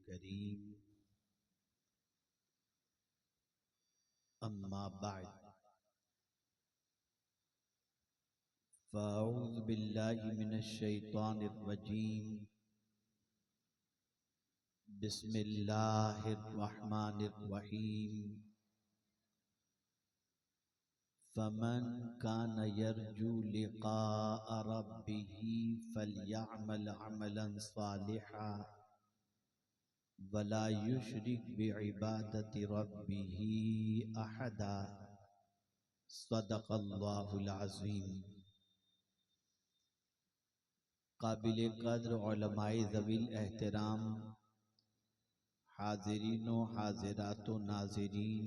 करीम। अम्मा बाद, फ़अऊज़ु बिल्लाहि मिनश शैतानिर रजीम। बिस्मिल्लाहिर रहमानिर रहीम। फ़मन कान यरजू लिक़ाअ रब्बिही फ़लयअमल अमलन सालिहा वला युशरिक बिइबादति रब्बिही अहदा। सदक़ल्लाहुल अज़ीम। काबिल क़द्र उलमाए ज़वील एहतराम, हाज़िरीन व हाज़िरात व नाज़िरीन,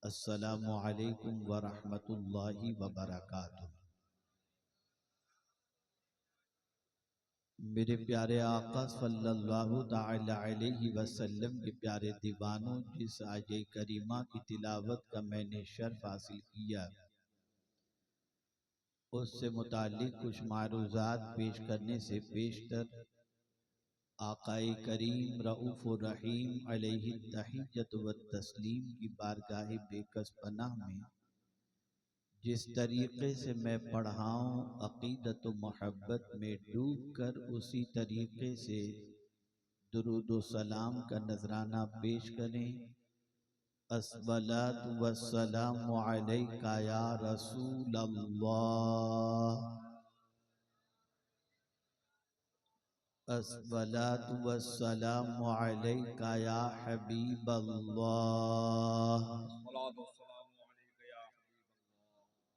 अस्सलामु अलैकुम व रहमतुल्लाहि व बरकातुहू। मेरे प्यारे आका सल्लल्लाहु ताला अलैहि वसल्लम के प्यारे दीवानों, जिस आये करीमा की तिलावत का मैंने शर्फ हासिल किया, उससे मुताल्लिक़ कुछ मारूज़ात पेश करने से पेशतर आकाए करीम रऊफ़ुर रहीम अलैहि तहिय्यत व तस्लीम की बारगाह बेकस पनाह में जिस तरीक़े से मैं पढ़ाऊँ, अक़ीदत व मोहब्बत में डूब कर उसी तरीक़े से दुरूद व सलाम का नजराना पेश करें। अस्सलातु वस्सलामु अलैका या रसूल अल्लाह, अस्सलातु वस्सलामु अलैका या हबीब अल्लाह,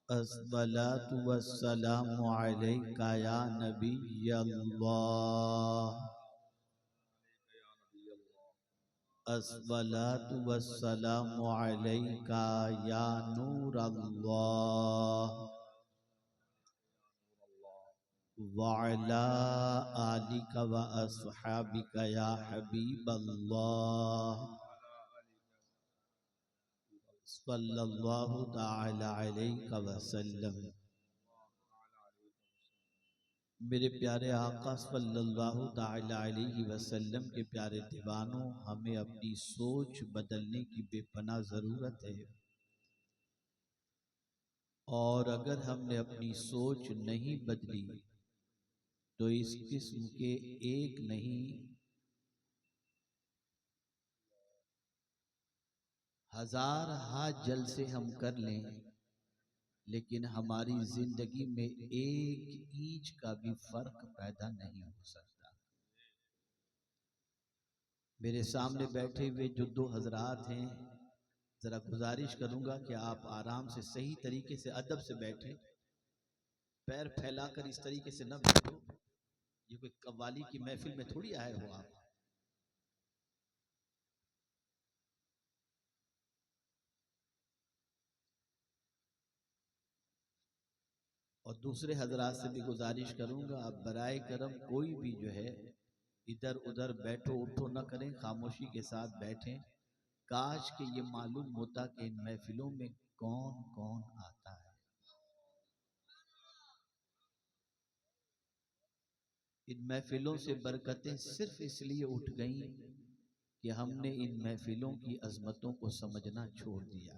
अस्सलातु वस्सलामु अलैका या नबी अल्लाह, अस्सलातु वस्सलामु अलैका या नूर अल्लाह व अला आलिका व अस्हाबिका या हबीब अल्लाह सल्लल्लाहु ताला अलैहि वसल्लम। मेरे प्यारे आका सल्लल्लाहु ताला अलैहि वसल्लम के प्यारे दीवानों, हमें अपनी सोच बदलने की बेपनाह ज़रूरत है। और अगर हमने अपनी सोच नहीं बदली तो इस किस्म के एक नहीं हजार हाथ जलसे हम कर लें, लेकिन हमारी जिंदगी में एक इंच का भी फर्क पैदा नहीं हो सकता। मेरे सामने बैठे हुए जो दो हजरात हैं, जरा गुजारिश करूंगा कि आप आराम से सही तरीके से अदब से बैठें, पैर फैलाकर इस तरीके से न बैठो। ये कोई कव्वाली की महफिल में थोड़ी आए हो आप। और दूसरे हजरात से भी गुजारिश करूंगा, आप बराए करम कोई भी जो है इधर उधर बैठो उठो न करें, खामोशी के साथ बैठें। काश के ये मालूम होता कि इन महफिलों में कौन कौन आता है। इन महफिलों से बरकतें सिर्फ इसलिए उठ गई कि हमने इन महफिलों की अजमतों को समझना छोड़ दिया।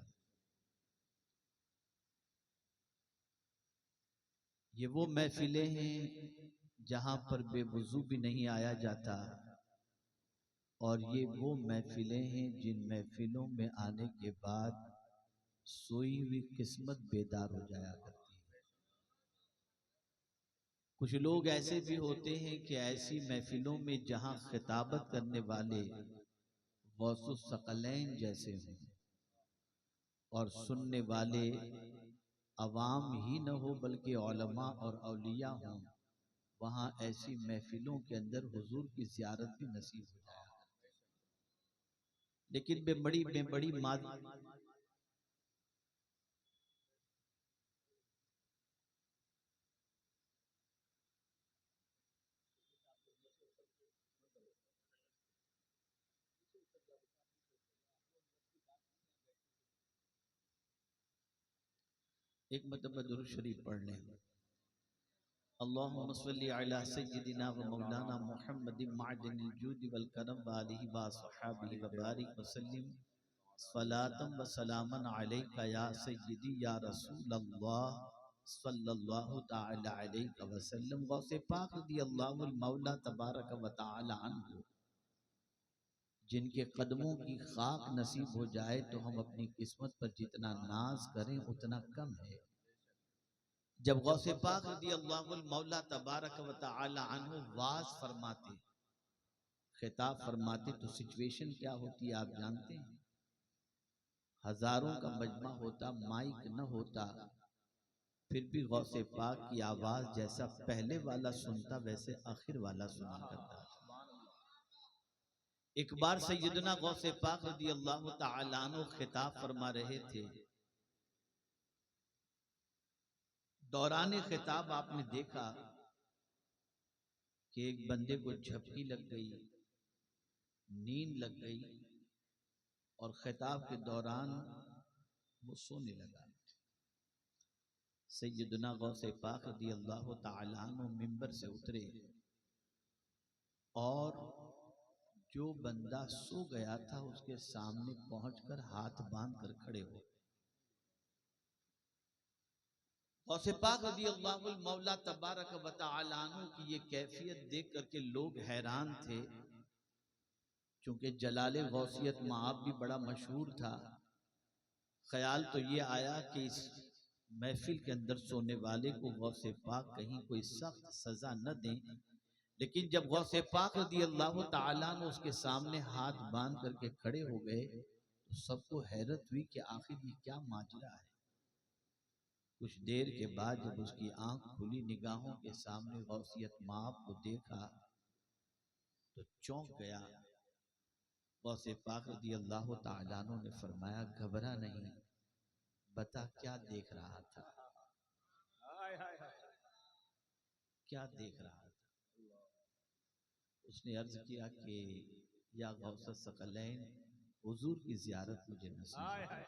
ये वो महफिलें हैं जहां पर बेवुजू भी नहीं आया जाता, और ये वो महफिलें हैं जिन महफिलों में आने के बाद सोई हुई किस्मत बेदार हो जाया करती है। कुछ लोग ऐसे भी होते हैं कि ऐसी महफिलों में जहां खिताबत करने वाले गौसुस सकलैन जैसे हों और सुनने वाले अवाम ही न हो बल्कि औलमा और औलिया हों, वहां ऐसी महफिलों के अंदर हुजूर की ज़ियारत भी नसीब हो जाया। लेकिन बड़ी एक मतलब दुरूद शरीफ पढ़ लें। अल्लाहुम्मा सल्लि अला सय्यिदिना व मौलाना मुहम्मदिन मअदिनिल जूदि वल करम व आलिहि व अस्हाबिहि व बारिक व सल्लिम सलातम व सलामन अलैका या सय्यिदी या रसूलल्लाह सल्लल्लाहु तआला अलैहि व सल्लम। गौसे पाक रदियल्लाहुल मौला तबारक व तआला अन्हु जिनके कदमों की खाक नसीब हो जाए तो हम अपनी किस्मत पर जितना नाज करें उतना कम है। जब गौसे पाक रदियल्लाहुल मौला तबारक व तआला अन्हु वाज फरमाते, खिताब फरमाते, तो सिचुएशन क्या होती है आप जानते हैं। हजारों का मजमा होता, माइक न होता, फिर भी गौसे पाक की आवाज जैसा पहले वाला सुनता वैसे आखिर वाला सुना करता था। एक बार सैयदना गौसे पाक रदियल्लाहु तआला अन्हु खिताब फरमा रहे थे। दौरान खिताब आपने देखा कि एक बंदे को झपकी लग गई, नींद लग गई और खिताब के दौरान वो सोने लगा। सैयदना गौसे पाक रदियल्लाहु तआला अन्हु मिंबर से उतरे और जो बंदा सो गया था उसके सामने पहुंचकर हाथ बांध कर खड़े हो। गौसे पाक रदियल्लाहुल मौला तबारक व तआला अन्हु की ये कैफियत देख करके लोग हैरान थे। चूंकि जलाले गौसियत माब भी बड़ा मशहूर था, ख्याल तो ये आया कि इस महफिल के अंदर सोने वाले को गौसे पाक कहीं कोई सख्त सजा न दें। लेकिन जब गौसे पाक रदियल्लाहु तआला अन्हु उसके सामने हाथ बांध करके खड़े हो गए तो सबको हैरत हुई कि आखिर ये क्या माजरा है। कुछ देर के बाद जब उसकी आंख खुली, निगाहों के सामने गौसियत माब को देखा तो चौंक गया। गौसे पाक रदियल्लाहु तआला अन्हु ने फरमाया, घबरा नहीं, बता क्या देख रहा था, क्या देख रहा था। उसने अर्ज किया कि या गौसत सकलैन, हुजूर की जियारत मुझे नसीब है।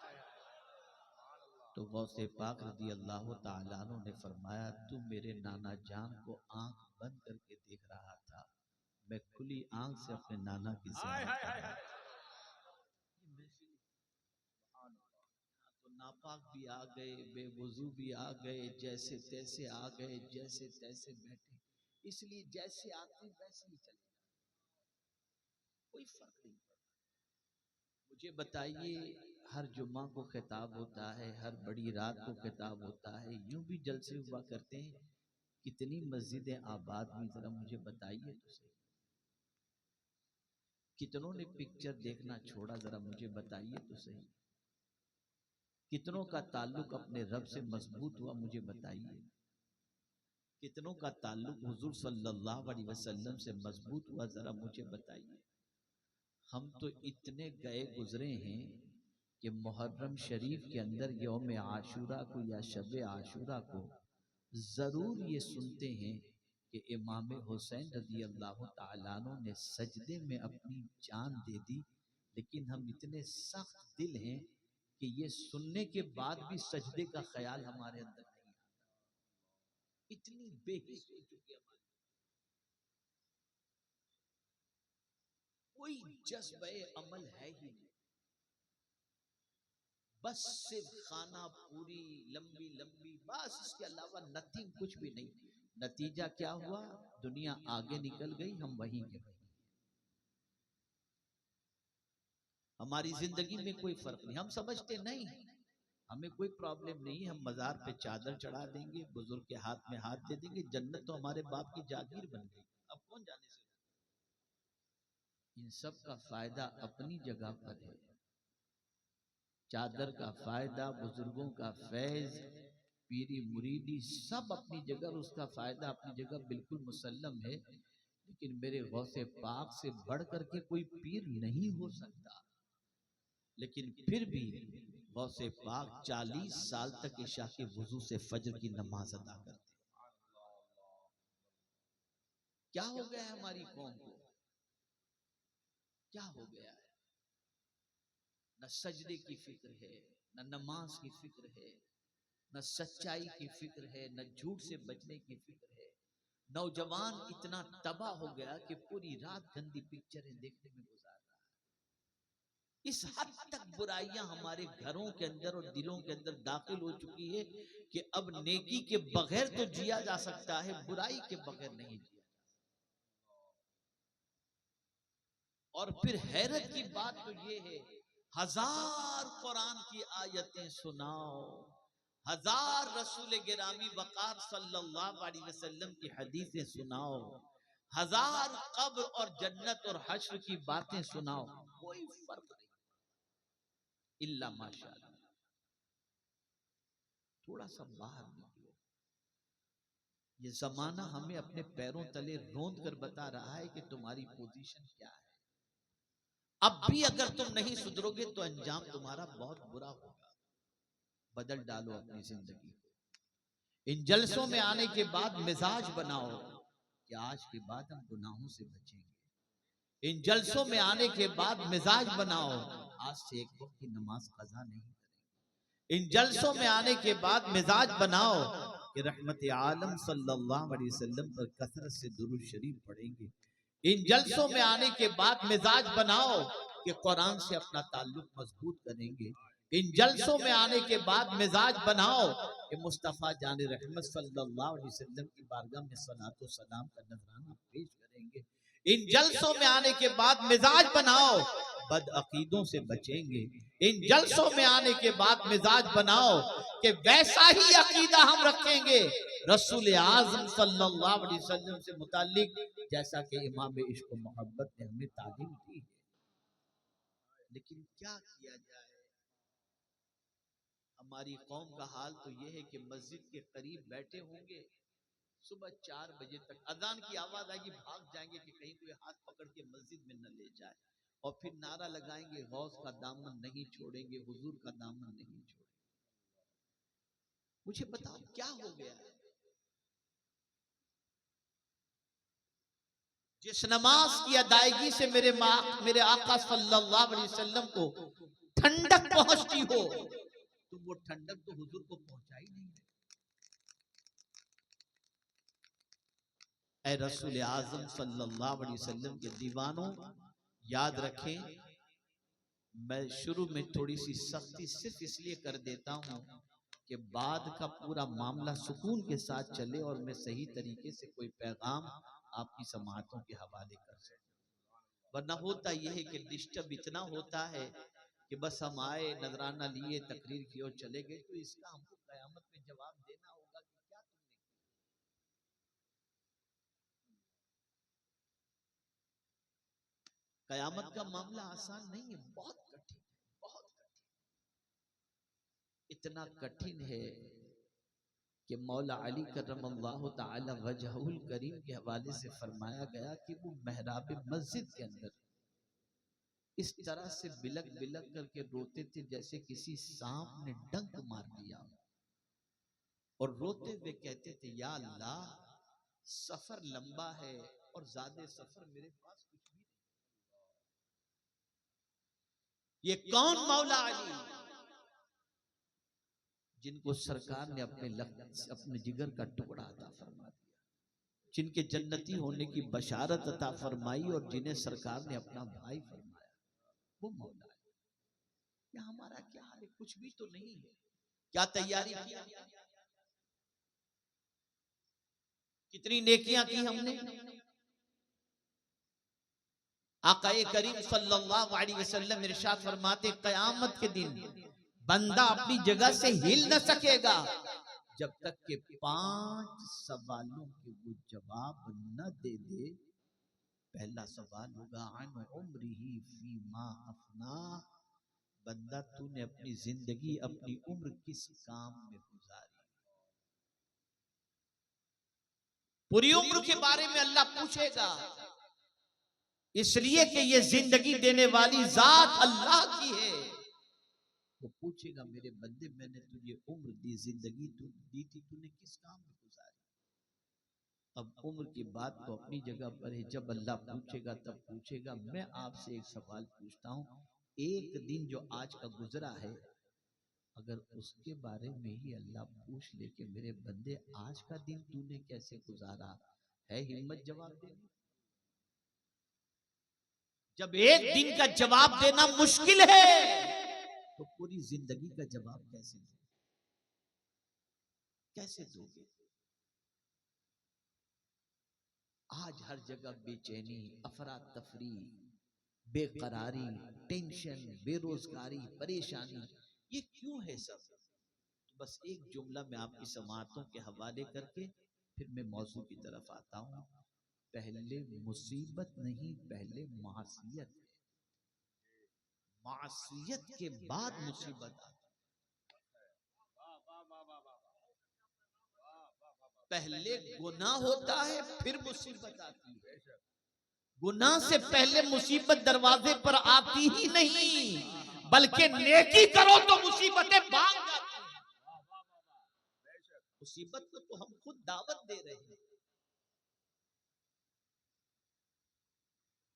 तो गौसे पाक रदियल्लाहु तआला अन्हु ने फरमाया, तू मेरे नाना जान को आंख बंद करके देख रहा था, मैं खुली आंख से अपने नाना की जियारत कर रहा था। तो नापाक भी आ गए, बेवुजू भी आ गए, जैसे तैसे आ गए, जैसे तैसे बैठे, इसलिए जैसे आते वैसे ही चले, कोई फर्क नहीं पड़ता। मुझे बताइए, हर जुम्मा को खिताब होता है, हर बड़ी रात को खिताब होता है, यूं भी जलसे हुआ करते हैं, कितनी मस्जिदें आबाद हुई, जरा मुझे बताइए तो सही। कितनों ने पिक्चर देखना छोड़ा, जरा मुझे बताइए तो सही। कितनों का ताल्लुक अपने रब से मजबूत हुआ, मुझे बताइए। कितनों का ताल्लुक हुजूर सल्लल्लाहु अलैहि वसल्लम से मजबूत हुआ, जरा मुझे बताइए। हम तो इतने गए गुजरे हैं कि मुहर्रम शरीफ के अंदर यौम आशूरा को या शब आशूरा को जरूर ये सुनते हैं कि इमाम हुसैन रदियल्लाहु तआला अन्हु ने सजदे में अपनी जान दे दी। लेकिन हम इतने सख्त दिल हैं कि ये सुनने के बाद भी सजदे का ख्याल हमारे अंदर नहीं आता। इतनी बेहिस हो चुकी हमारी, कोई जज्बे अमल है ही नहीं, बस सिर्फ खाना पूरी लंबी लंबी, बस इसके अलावा नथिंग, कुछ भी नहीं। नतीजा क्या हुआ, दुनिया आगे निकल गई, हम वहीं के वहीं। हमारी जिंदगी में कोई फर्क नहीं, हम समझते नहीं, हमें कोई प्रॉब्लम नहीं, हम मजार पे चादर चढ़ा देंगे, बुजुर्ग के हाथ में हाथ दे देंगे, जन्नत तो हमारे बाप की जागीर बन गई, अब कौन जाने से। इन सब का फायदा अपनी जगह पर है। चादर का फायदा, बुजुर्गों का फैज, पीरी मुरीदी, सब अपनी जगह, उसका फायदा अपनी जगह बिल्कुल मुसल्लम है। लेकिन मेरे गौसे पाक से बढ़ करके कोई पीर नहीं हो सकता। लेकिन फिर भी गौसे पाक 40 साल तक इशा के वुजू से फजर की नमाज अदा करते। क्या हो गया है हमारी कौम को, क्या हो गया है। न सजदे की फिक्र है, न नमाज की फिक्र है, न सच्चाई की फिक्र है, न झूठ से बचने की फिक्र है। नौजवान इतना तबाह हो गया कि पूरी रात गंदी पिक्चरें देखने में गुजार रहा है। इस हद तक बुराइयां हमारे घरों के अंदर और दिलों के अंदर दाखिल हो चुकी है कि अब नेकी के बगैर तो जिया जा सकता है, बुराई के बगैर नहीं जिया। और फिर हैरत की बात तो ये है, 1000 कुरान की आयतें सुनाओ, 1000 रसूल गिरामी वकार सल्लल्लाहु अलैहि वसल्लम की हदीसें सुनाओ, 1000 कब्र और जन्नत और हश्र की बातें सुनाओ, कोई फर्क नहीं इल्ला माशाअल्लाह। थोड़ा सा बाहर निकलो, ये जमाना हमें अपने पैरों तले रोंद कर बता रहा है कि तुम्हारी पोजीशन क्या है। अब भी अगर तुम नहीं सुधरोगे तो अंजाम तुम्हारा बहुत बुरा होगा। बदल डालो अपनी जिंदगी को। इन जलसों में आने के बाद मिजाज बनाओ कि आज के बाद हम गुनाहों से बचेंगे। इन जलसों में आने के बाद मिजाज बनाओ, आज से एक वक्त की नमाज कज़ा नहीं करेंगे। इन जलसों में आने के बाद मिजाज बनाओ कि रहमत आलम सल्लल्लाहु अलैहि वसल्लम पर कसरत से दुरूद शरीफ पढ़ेंगे। इन जलसों में आने के बाद मिजाज बनाओ कि कुरान से अपना ताल्लुक मजबूत करेंगे। इन जलसों में आने के बाद मिजाज बनाओ कि मुस्तफ़ा जान रहमत सल्लल्लाहु अलैहि वसल्लम की बारगाह में सलातो सलाम का नजराना पेश करेंगे। इन जलसों में आने के बाद मिजाज बनाओ, बदअकीदों से बचेंगे। इन जलसों में आने के बाद मिजाज बनाओ कि वैसा ही अकीदा हम रखेंगे रसूल आज़म सल्लल्लाहु अलैहि वसल्लम से मुताल्लिक, जैसा कि इमाम इश्क मोहब्बत ने हमें तालीम दी है। लेकिन क्या किया जाए, हमारी कौम का हाल तो यह है कि मस्जिद के करीब बैठे होंगे, सुबह 4 बजे तक अजान की आवाज आएगी, भाग जाएंगे कि कहीं कोई हाथ पकड़ के मस्जिद में न ले जाए, और फिर नारा लगाएंगे गौस का दामन नहीं छोड़ेंगे, हुजूर का दामन नहीं छोड़ेंगे। मुझे बताओ क्या हो गया है? जिस नमाज की अदायगी से मेरे आका सल्लल्लाहु अलैहि वसल्लम को ठंडक पहुंचती हो, तुम वो ठंडक तो हुजूर को पहुंचाई नहीं है। ऐ रसूल आज़म सल्लल्लाहु अलैहि वसल्लम के दीवानों, याद रखें, मैं शुरू में थोड़ी सी सख्ती सिर्फ इसलिए कर देता हूं कि बाद का पूरा मामला सुकून के साथ चले और मैं सही तरीके से कोई पैगाम आपकी समाअतों के हवाले कर सकूं। वरना होता यह है कि डिस्टर्ब इतना होता है कि बस हम आए, नजराना लिए, तकरीर की और चले गए, तो इसका हमको कयामत में जवाब देना होगा कि क्या तुमने किया। कयामत का मामला आसान नहीं है, बहुत कठिन है, बहुत कठिन। इतना कठिन है कि मौला अली करमल्लाहु ताला वजहुल करीम के हवाले से फरमाया गया कि वो महराब मस्जिद के अंदर इस तरह से बिलक बिलक करके रोते थे जैसे किसी सांप ने डंक मार दिया, और रोते हुए कहते थे, या अल्लाह, सफर लंबा है और ज्यादा सफर मेरे पास कुछ भी नहीं। ये कौन मौला अली जिनको सरकार ने अपने जिगर का टुकड़ा अता फरमा दिया, जिनके जन्नती होने की बशारत अता फरमाई और जिन्हें सरकार ने अपना भाई फरमाया, वो मौला है। या हमारा क्या हाल है? कुछ भी तो नहीं है। क्या तैयारी किया, कितनी नेकियां की हमने। आकाए करीम सल्लल्लाहु अलैहि वसल्लम इरशाद फरमाते, कयामत के दिन बंदा अपनी जगह से हिल न सकेगा जब तक के 5 सवालों के वो जवाब न दे दे। पहला सवाल होगा, अन उम्रिही फीमा अफना, बंदा तूने अपनी जिंदगी, अपनी उम्र किस काम में गुजारी। पूरी उम्र के बारे में अल्लाह पूछेगा, इसलिए कि ये जिंदगी देने वाली जात अल्लाह की है। वो पूछेगा, मेरे बंदे, मैंने तुझे उम्र दी, जिंदगी तू दी थी, तूने किस काम में गुजारी। अब उम्र की बात तो अपनी जगह पर है, जब अल्लाह पूछेगा तब पूछेगा। मैं आपसे एक सवाल पूछता हूं, एक दिन जो आज का गुजरा है, अगर उसके बारे में ही अल्लाह पूछ ले कि मेरे बंदे आज का दिन तूने कैसे गुजारा, है हिम्मत जवाब देने? जब एक दिन का जवाब देना मुश्किल है तो पूरी जिंदगी का जवाब कैसे दोगे? कैसे दोगे? आज हर जगह बेचैनी, अफरा तफरी, बेकरारी, टेंशन, बेरोजगारी, परेशानी, ये क्यों है सब? तो बस एक जुमला मैं आपकी समाअतों के हवाले करके फिर मैं मौजू की तरफ आता हूं। पहले मुसीबत नहीं, पहले मासियत है। मासियत के बाद मुसीबत आती है। पहले गुनाह होता है फिर मुसीबत आती है। गुनाह से पहले मुसीबत दरवाजे पर आती ही नहीं, बल्कि नेकी करो तो मुसीबतें भाग जाती हैं। मुसीबत को तो हम खुद दावत दे रहे हैं,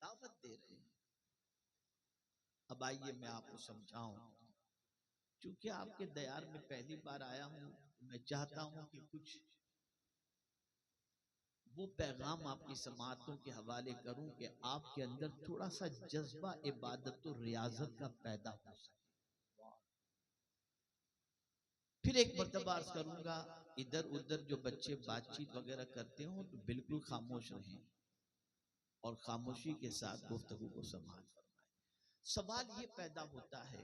दावत दे रहे हैं। अब आइए मैं आपको समझाऊं, क्योंकि आपके दयार में पहली बार आया हूं, मैं चाहता हूं कि कुछ वो पैगाम आपकी समाअतों के हवाले करूं कि आपके अंदर थोड़ा सा जज्बा इबादत और रियाजत का पैदा हो सके। फिर एक मर्तबा अर्ज करूंगा, इधर उधर जो बच्चे बातचीत वगैरह करते हो तो बिल्कुल खामोश रहें और खामोशी के साथ गुफ्तगू को संभाल फरमाएं। सवाल ये पैदा होता है,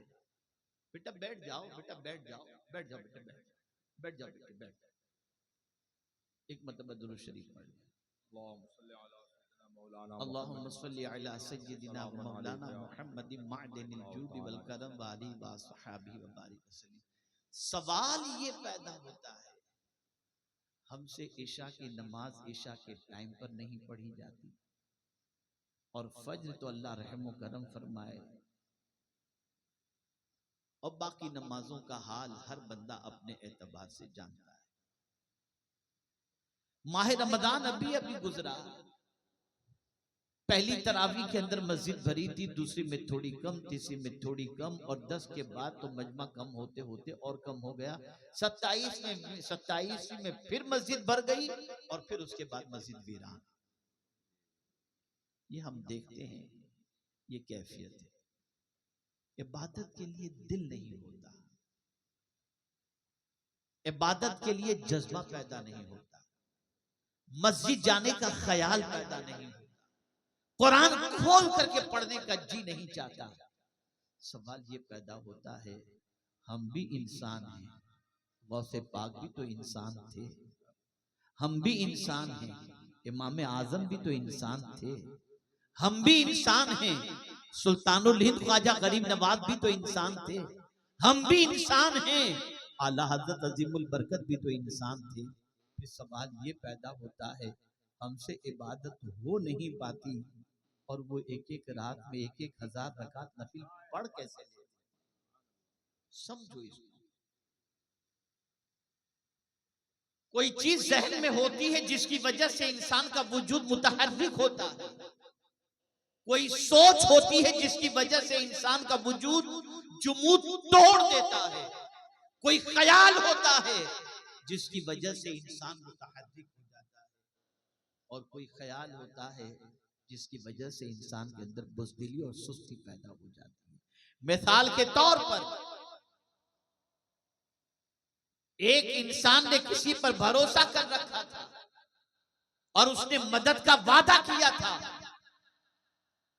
बेटा बैठ जाओ, बेटा बैठ जाओ, बैठ जाओ, बेटा बैठ जाओ, बैठ जाओ, बेटा बैठ जाओ। एक मर्तबा दुरूद शरीफ पढ़ लें। अल्लाहुम्मा सल्ली अला सय्यिदिना व मौलाना मुहम्मदिन मअदनिल जूद वल करम व आलिहि व अस्हाबिहि व बारिक वसल्लम। सवाल ये पैदा होता है, हमसे इशा की नमाज इशा के टाइम पर नहीं पढ़ी जाती, और फज्र तो अल्लाह रहम व करम फरमाए, और बाकी नमाजों का हाल हर बंदा अपने एतबार से जानता है। माह रमजान अभी अभी गुजरा, पहली तरावी के अंदर मस्जिद भरी थी, दूसरी में थोड़ी कम, तीसरी में थोड़ी कम, और 10 के बाद तो मजमा कम होते होते और कम हो गया। 27 में फिर मस्जिद भर गई, और फिर उसके बाद मस्जिद वीरान। ये हम देखते हैं, ये कैफियत है। इबादत के लिए दिल नहीं होता, इबादत के लिए जज्बा पैदा नहीं होता, मस्जिद जाने का ख्याल पैदा नहीं होता, कुरान खोल करके पढ़ने का जी नहीं चाहता। सवाल ये पैदा होता है, हम भी इंसान हैं, गौसे पाक भी तो इंसान थे, हम भी इंसान हैं, इमाम आजम भी तो इंसान थे, हम भी इंसान हैं, सुल्तानुल हिंद ख्वाजा गरीब नवाज भी तो इंसान थे, हम भी इंसान हैं, आला हजरत अजीमुल बरकत भी तो इंसान थे। फिर सवाल ये पैदा होता है, हमसे इबादत हो नहीं पाती, और वो एक एक रात में 1,000 रकात नफिल पढ़ कैसे लेते? समझो इसको। कोई चीज जहन में होती है जिसकी वजह से इंसान का वजूद मुतहर्रिक होता है, कोई सोच होती है जिसकी वजह से इंसान का वजूद जुमूद तोड़ देता है, कोई ख्याल होता है जिसकी वजह से इंसान मुतहर्रिक हो जाता है, और कोई ख्याल होता है जिसकी वजह से इंसान के अंदर बुज़दिली और सुस्ती पैदा हो जाती है। मिसाल के तौर पर, एक इंसान ने किसी पर भरोसा कर रखा था और उसने मदद का वादा किया था,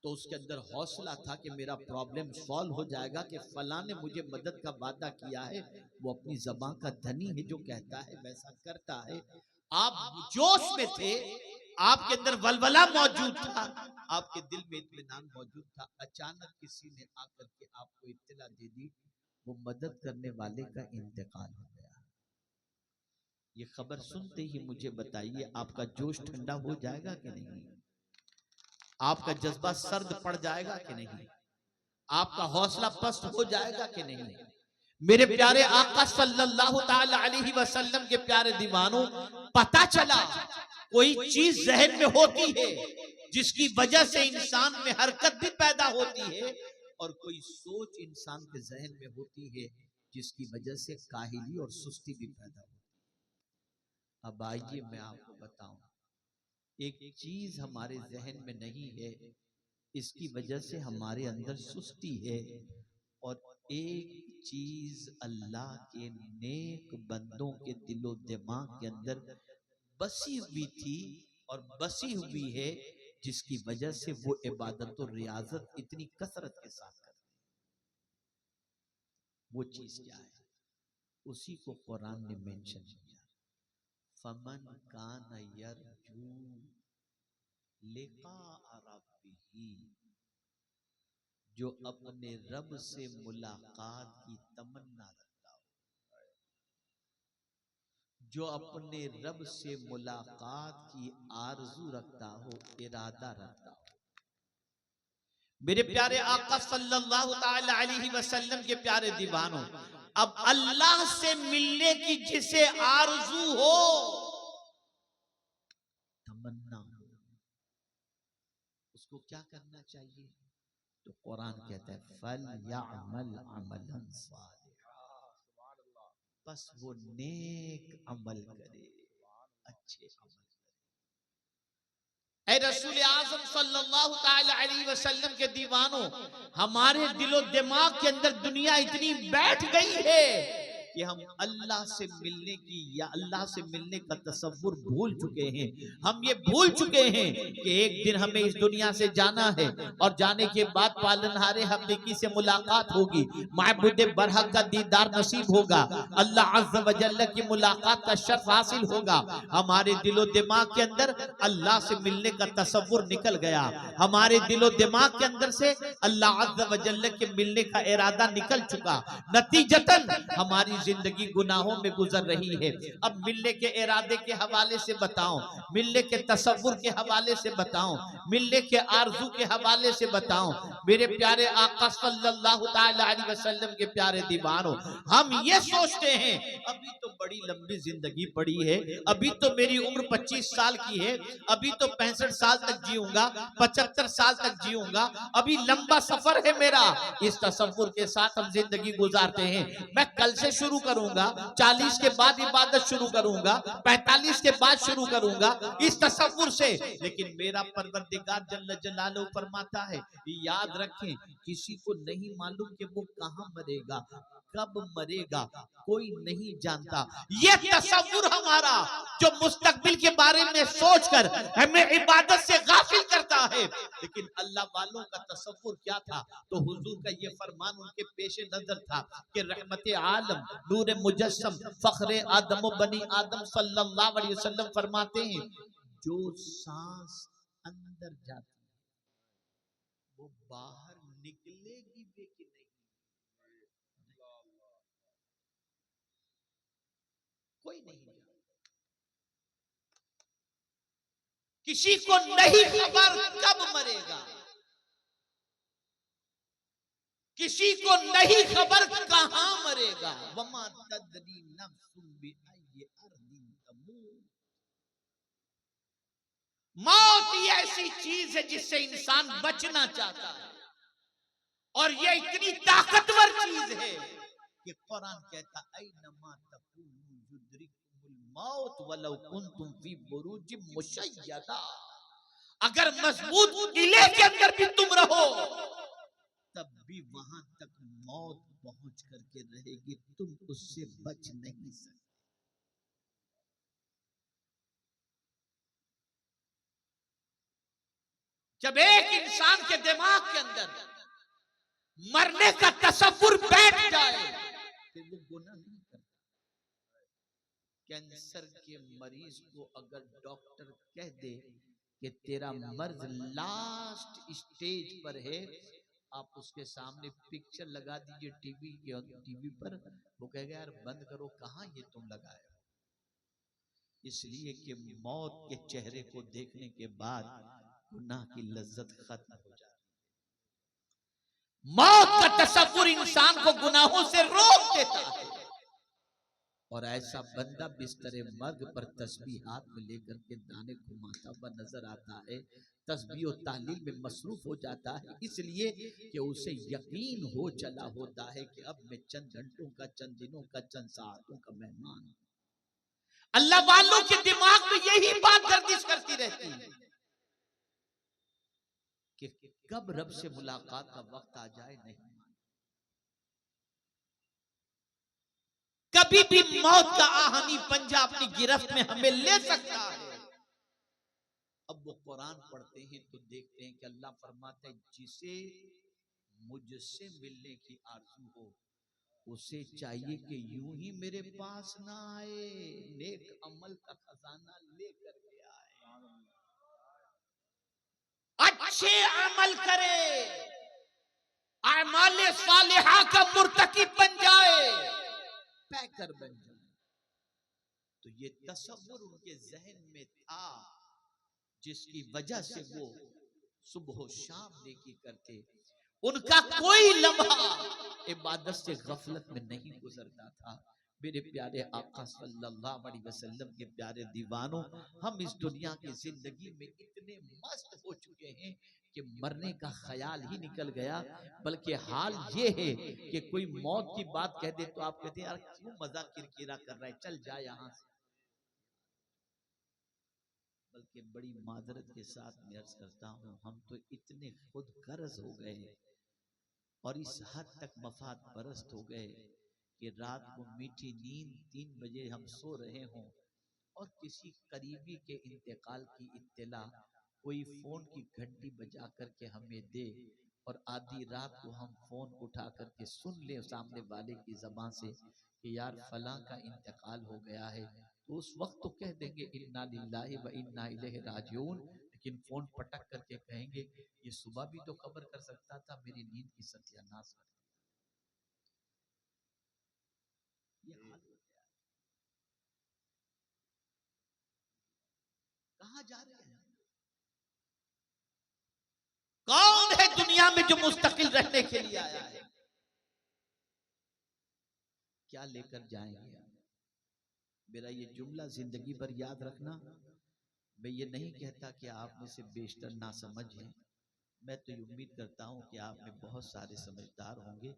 तो उसके अंदर हौसला था कि मेरा प्रॉब्लम सॉल्व हो जाएगा, कि फलां ने मुझे मदद का वादा किया है, वो अपनी ज़बान का धनी है, जो कहता है वैसा करता है। आप जोश में थे, आपके अंदर वलवला मौजूद था, आपके दिल में इत्मीनान मौजूद था, अचानक किसी ने आकर के आपको इत्तला दे दी, वो मदद करने वाले का इंतकाल हो गया। ये खबर सुनते ही मुझे बताइए, आपका जोश ठंडा हो जाएगा कि नहीं? आपका जज्बा सर्द पड़ जाएगा कि नहीं? आपका हौसला पस्त हो जाएगा कि नहीं? मेरे प्यारे आका सल्लल्लाहु ताला अलैहि वसल्लम के प्यारे दीवानों, पता चला कोई चीज जहन में होती है जिसकी वजह से इंसान में हरकत भी पैदा होती है, और कोई सोच इंसान के जहन में होती है जिसकी वजह से काहिली और सुस्ती भी पैदा होती है। अब आइए मैं आपको बताऊं, एक चीज हमारे जहन में नहीं है, इसकी वजह से हमारे अंदर सुस्ती है। और एक चीज अल्लाह के नेक बंदों के दिलो दिमाग के अंदर बसी हुई थी और बसी हुई है, जिसकी वजह से वो इबादत और रियाजत इतनी कसरत के साथ करते हैं। वो चीज क्या है? उसी को कुरान ने मेंशन किया, फमन कान यरजू लिका रब्बिही, जो अपने रब से मुलाकात की तमन्ना रखता हो, जो अपने रब से मुलाकात की आरजू रखता हो, इरादा रखता हो। मेरे प्यारे आका सल्लल्लाहु ताला अलैहि वसल्लम के प्यारे दीवानों, अब अल्लाह से मिलने की जिसे आरजू हो, तमन्ना हो, उसको क्या करना चाहिए? तो कुरान कहता है फल यामल अमलन सालिहा, बस वो नेक अमल करे, अच्छे अमल करे। ऐ रसूल आज़म सल्लल्लाहु ताला अलैहि वसल्लम के दीवानों, हमारे दिलो दिमाग के अंदर दुनिया इतनी बैठ गई है कि हम अल्लाह से मिलने की या अल्लाह से मिलने का तसव्वुर भूल चुके हैं। हम ये भूल चुके हैं कि एक दिन हमें इस दुनिया से जाना है और जाने के बाद पालनहारे हकीकी से मुलाकात होगी, महबूद बरहक का दीदार नसीब होगा, अल्लाह अज़्ज़ व जल्ल की मुलाकात का शर्फ हासिल होगा। हमारे दिलो दिमाग के अंदर अल्लाह से मिलने का तसव्वुर निकल गया, हमारे दिलो दिमाग के अंदर से अल्लाह अज़्ज़ व जल्ल के मिलने का इरादा निकल चुका। नतीजतन हमारी जिंदगी गुनाहों में गुजर रही है। अब मिलने के इरादे के हवाले से बताओ, मिलने के तसव्वुर के हवाले से बताओ, मिलने के आरजू के हवाले से बताओ, मेरे प्यारे आका सल्लल्लाहु ताला अलैहि वसल्लम के प्यारे दीवानों, हम ये सोचते हैं अभी तो बड़ी लंबी जिंदगी पड़ी है, अभी तो मेरी उम्र 25 साल की है, अभी तो 65 साल तक जीऊंगा, 75 साल तक जीऊंगा, अभी लंबा सफर है मेरा। इस तसव्वुर के साथ हम जिंदगी गुजारते हैं। मैं कल से शुरू करूंगा, 40 के बाद इबादत शुरू करूंगा, 45 के बाद शुरू करूंगा, इस तसव्वुर से। लेकिन मेरा परवरदिगार जल्ल जलालहू फरमाता है, याद रखें, किसी को नहीं मालूम कि वो कहां मरेगा, कब मरेगा, कोई नहीं जानता। ये तसव्वुर हमारा जो मुस्तकबिल के बारे में सोचकर हमें इबादत से गाफिल करता है। लेकिन अल्लाह वालों का तसव्वुर क्या था? तो हुजूर का ये फरमान उनके पेशे नजर था कि रहमत आलम, नूर मुजस्सम, फखरे आदम बनी आदम सल्लल्लाहु अलैहि वसल्लम फरमाते हैं, जो सांस अंदर जाती है वो बाहर निकलेगी भी कि नहीं, कोई नहीं जानता। किसी को नहीं खबर कब मरेगा, किसी को नहीं खबर कहां मरेगा। वमा तदरी नफ्सुन बिअय्यि अर्दिन तमूत। मौत ये ऐसी चीज है जिससे इंसान बचना चाहता है, और ये इतनी ताकतवर चीज है कि कुरान कहता ऐनमा तकूनु युद्रिकुमुल मौत वलौ कुंतुम फी बुरूजिम मुशय्यदा। अगर मजबूत किले के अंदर भी तुम रहो, तब भी वहां तक मौत पहुंच करके रहेगी, तुम उससे बच नहीं सकते। जब एक इंसान के दिमाग के अंदर मरने का तसव्वुर बैठ जाए, फिर वो गुनाह नहीं करता। कैंसर के मरीज को अगर डॉक्टर कह दे कि तेरा मर्ज लास्ट स्टेज पर है, आप उसके सामने पिक्चर लगा दीजिए टीवी पर, वो कहेगा यार बंद करो, कहां ये तुम लगाए हो। इसलिए कि मौत के चेहरे को देखने के बाद गुनाह की लज्जत खत्म हो जाती है। मौत का तसव्वुर इंसान को गुनाहों से रोक देता है, और ऐसा बंदा बिस्तरे मर्ग पर तस्बीह हाथ में लेकर के दाने घुमाता हुआ नजर आता है, तस्बीह और तालील में मसरूफ हो जाता है, इसलिए कि उसे यकीन हो चला होता है कि अब मैं चंद घंटों का, चंद दिनों का, चंद सालों का मेहमान हूं। अल्लाह वालों के दिमाग में यही बात गर्दिश करती रहती है कि कब रब से मुलाकात का वक्त आ जाए नहीं, कभी भी मौत का आहानी पंजा अपनी गिरफ्त में हमें ले सकता है। अब वो कुरान पढ़ते हैं तो देखते हैं कि अल्लाह फरमाता है जिसे मुझसे मिलने की आरज़ू हो उसे चाहिए कि यूं ही मेरे पास ना आए, नेक अमल का खजाना लेकर के आए, अच्छे अमल करे, अमाले सालिहा का मुर्तकिब बन जाए, पैकर बन जाए। तो ये तसव्वुर उनके जहन में था जिसकी वजह से वो सुबह शाम नेकी करते। उनका कोई लम्हा इबादत से गफलत में नहीं गुजरता था। मेरे प्यारे आका सल्लल्लाहु अलैहि वसल्लम के प्यारे दीवानों, हम इस दुनिया की जिंदगी में इतने मस्त हो चुके हैं कि मरने का ख्याल ही निकल गया। बल्कि हाल ये है कि कोई मौत की बात कह दे तो आप कहते हैं यार क्यों मजाक किरकिरा कर रहा है, चल जा यहाँ से। बल्कि बड़ी माजरत के साथ मैं अर्ज करता हूँ, हम तो इतने खुद गर्ज हो गए और इस हद तक मफाद परस्त हो गए कि रात को मीठी नींद 3 बजे हम सो रहे हों और किसी करीबी के इंतकाल की इत्तला कोई फोन की घंटी बजा करके हमें दे और आधी रात को हम फोन उठा करके सुन ले सामने वाले की जबान से कि यार फलां का इंतकाल हो गया है, तो उस वक्त तो कह देंगे इन्ना लिल्लाहि व इन्ना इलैहि राजिऊन, लेकिन फोन पटक करके कहेंगे ये सुबह भी तो खबर कर सकता था, मेरी नींद की सत्यानाश कर दिया। ये हाल हो गया। कहां जा रहे हैं? कौन है दुनिया में जो मुस्तकिल रहने के लिए आया है? क्या लेकर जाएंगे? मेरा ये जुमला जिंदगी भर याद रखना। मैं ये नहीं कहता कि आप में से बेशतर ना समझ हैं, मैं तो ये उम्मीद करता हूं कि आप में बहुत सारे समझदार होंगे।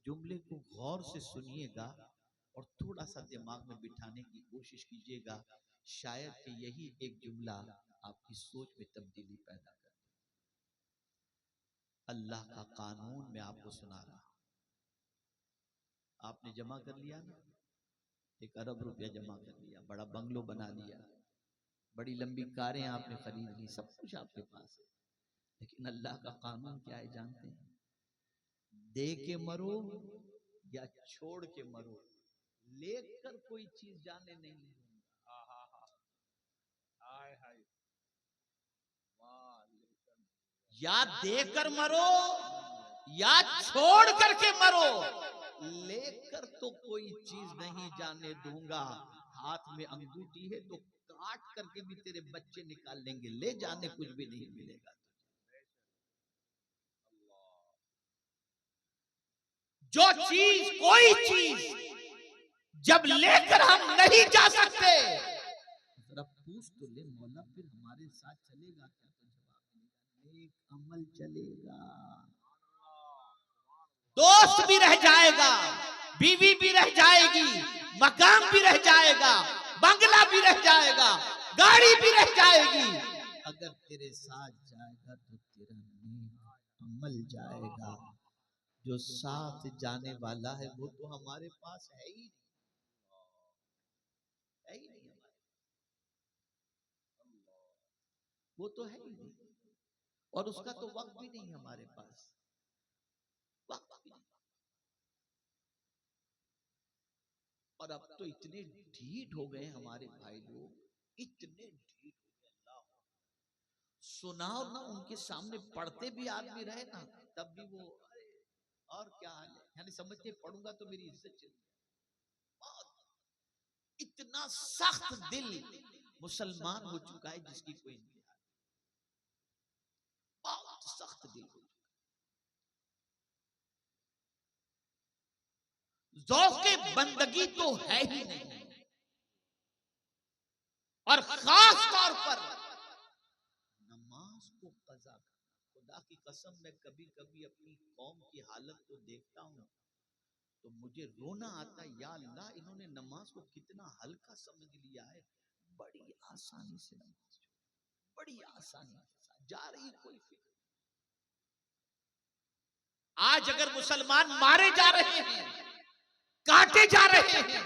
जुमले को गौर से सुनिएगा और थोड़ा सा दिमाग में बिठाने की कोशिश कीजिएगा, शायद कि यही एक जुमला आपकी सोच में तब्दीली पैदा करे। अल्लाह का कानून मैं आपको सुना रहा हूं। आपने जमा कर लिया ना, 1 अरब रुपया जमा कर लिया, बड़ा बंगलो बना लिया, बड़ी लंबी कारें आपने खरीद ली, सब कुछ आपके पास है, लेकिन अल्लाह का कानून क्या है जानते हैं? दे के मरो या छोड़ के मरो, लेकर कोई चीज जाने नहीं दूंगा। हाय हाय, या देकर मरो या छोड़ करके मरो, लेकर तो कोई चीज नहीं जाने दूंगा। हाथ में अंगूठी है तो काट करके भी तेरे बच्चे निकाल लेंगे, ले जाने कुछ भी नहीं मिलेगा। जो चीज कोई चीज जब लेकर हम नहीं जा सकते, जरा पूछ तो ले मौला फिर हमारे साथ चलेगा क्या? तो जवाब मिलेगा नेक अमल चलेगा, दोस्त भी रह जाएगा, बीवी भी रह जाएगी, मकान भी रह जाएगा, बंगला भी रह जाएगा, गाड़ी भी रह जाएगी। अगर तेरे साथ जाएगा तो तेरा नेक अमल जाएगा। जो साथ जाने वाला है वो तो हमारे पास है ही नहीं, है ही नहीं हमारे, वो तो है ही नहीं, और उसका तो वक्त भी नहीं हमारे पास, वक्त भी नहीं। और अब तो इतने ढीठ हो गए हमारे भाई लोग, इतने ढीठ हो गए, अल्लाह सुनाओ ना उनके सामने पढ़ते भी आदमी रहे ना तब भी वो अरे और क्या हाल है, यानी समझते पढ़ूंगा तो मेरी इज्जत चली। इतना सख्त दिल मुसलमान हो चुका है जिसकी कोई इंतहा नहीं, बहुत सख्त दिल हो चुका है। ज़ौक़े बंदगी तो है ही नहीं, और खास तौर पर नमाज को कज़ा करना। खुदा की कसम मैं कभी कभी अपनी कौम की हालत को देखता हूँ तो मुझे रोना आता है, या अल्लाह इन्होंने नमाज को कितना हल्का समझ लिया है। बड़ी आसानी से नमाज, बड़ी आसानी जा रही, कोई फिक्र। आज अगर मुसलमान मारे जा रहे हैं, काटे जा रहे हैं,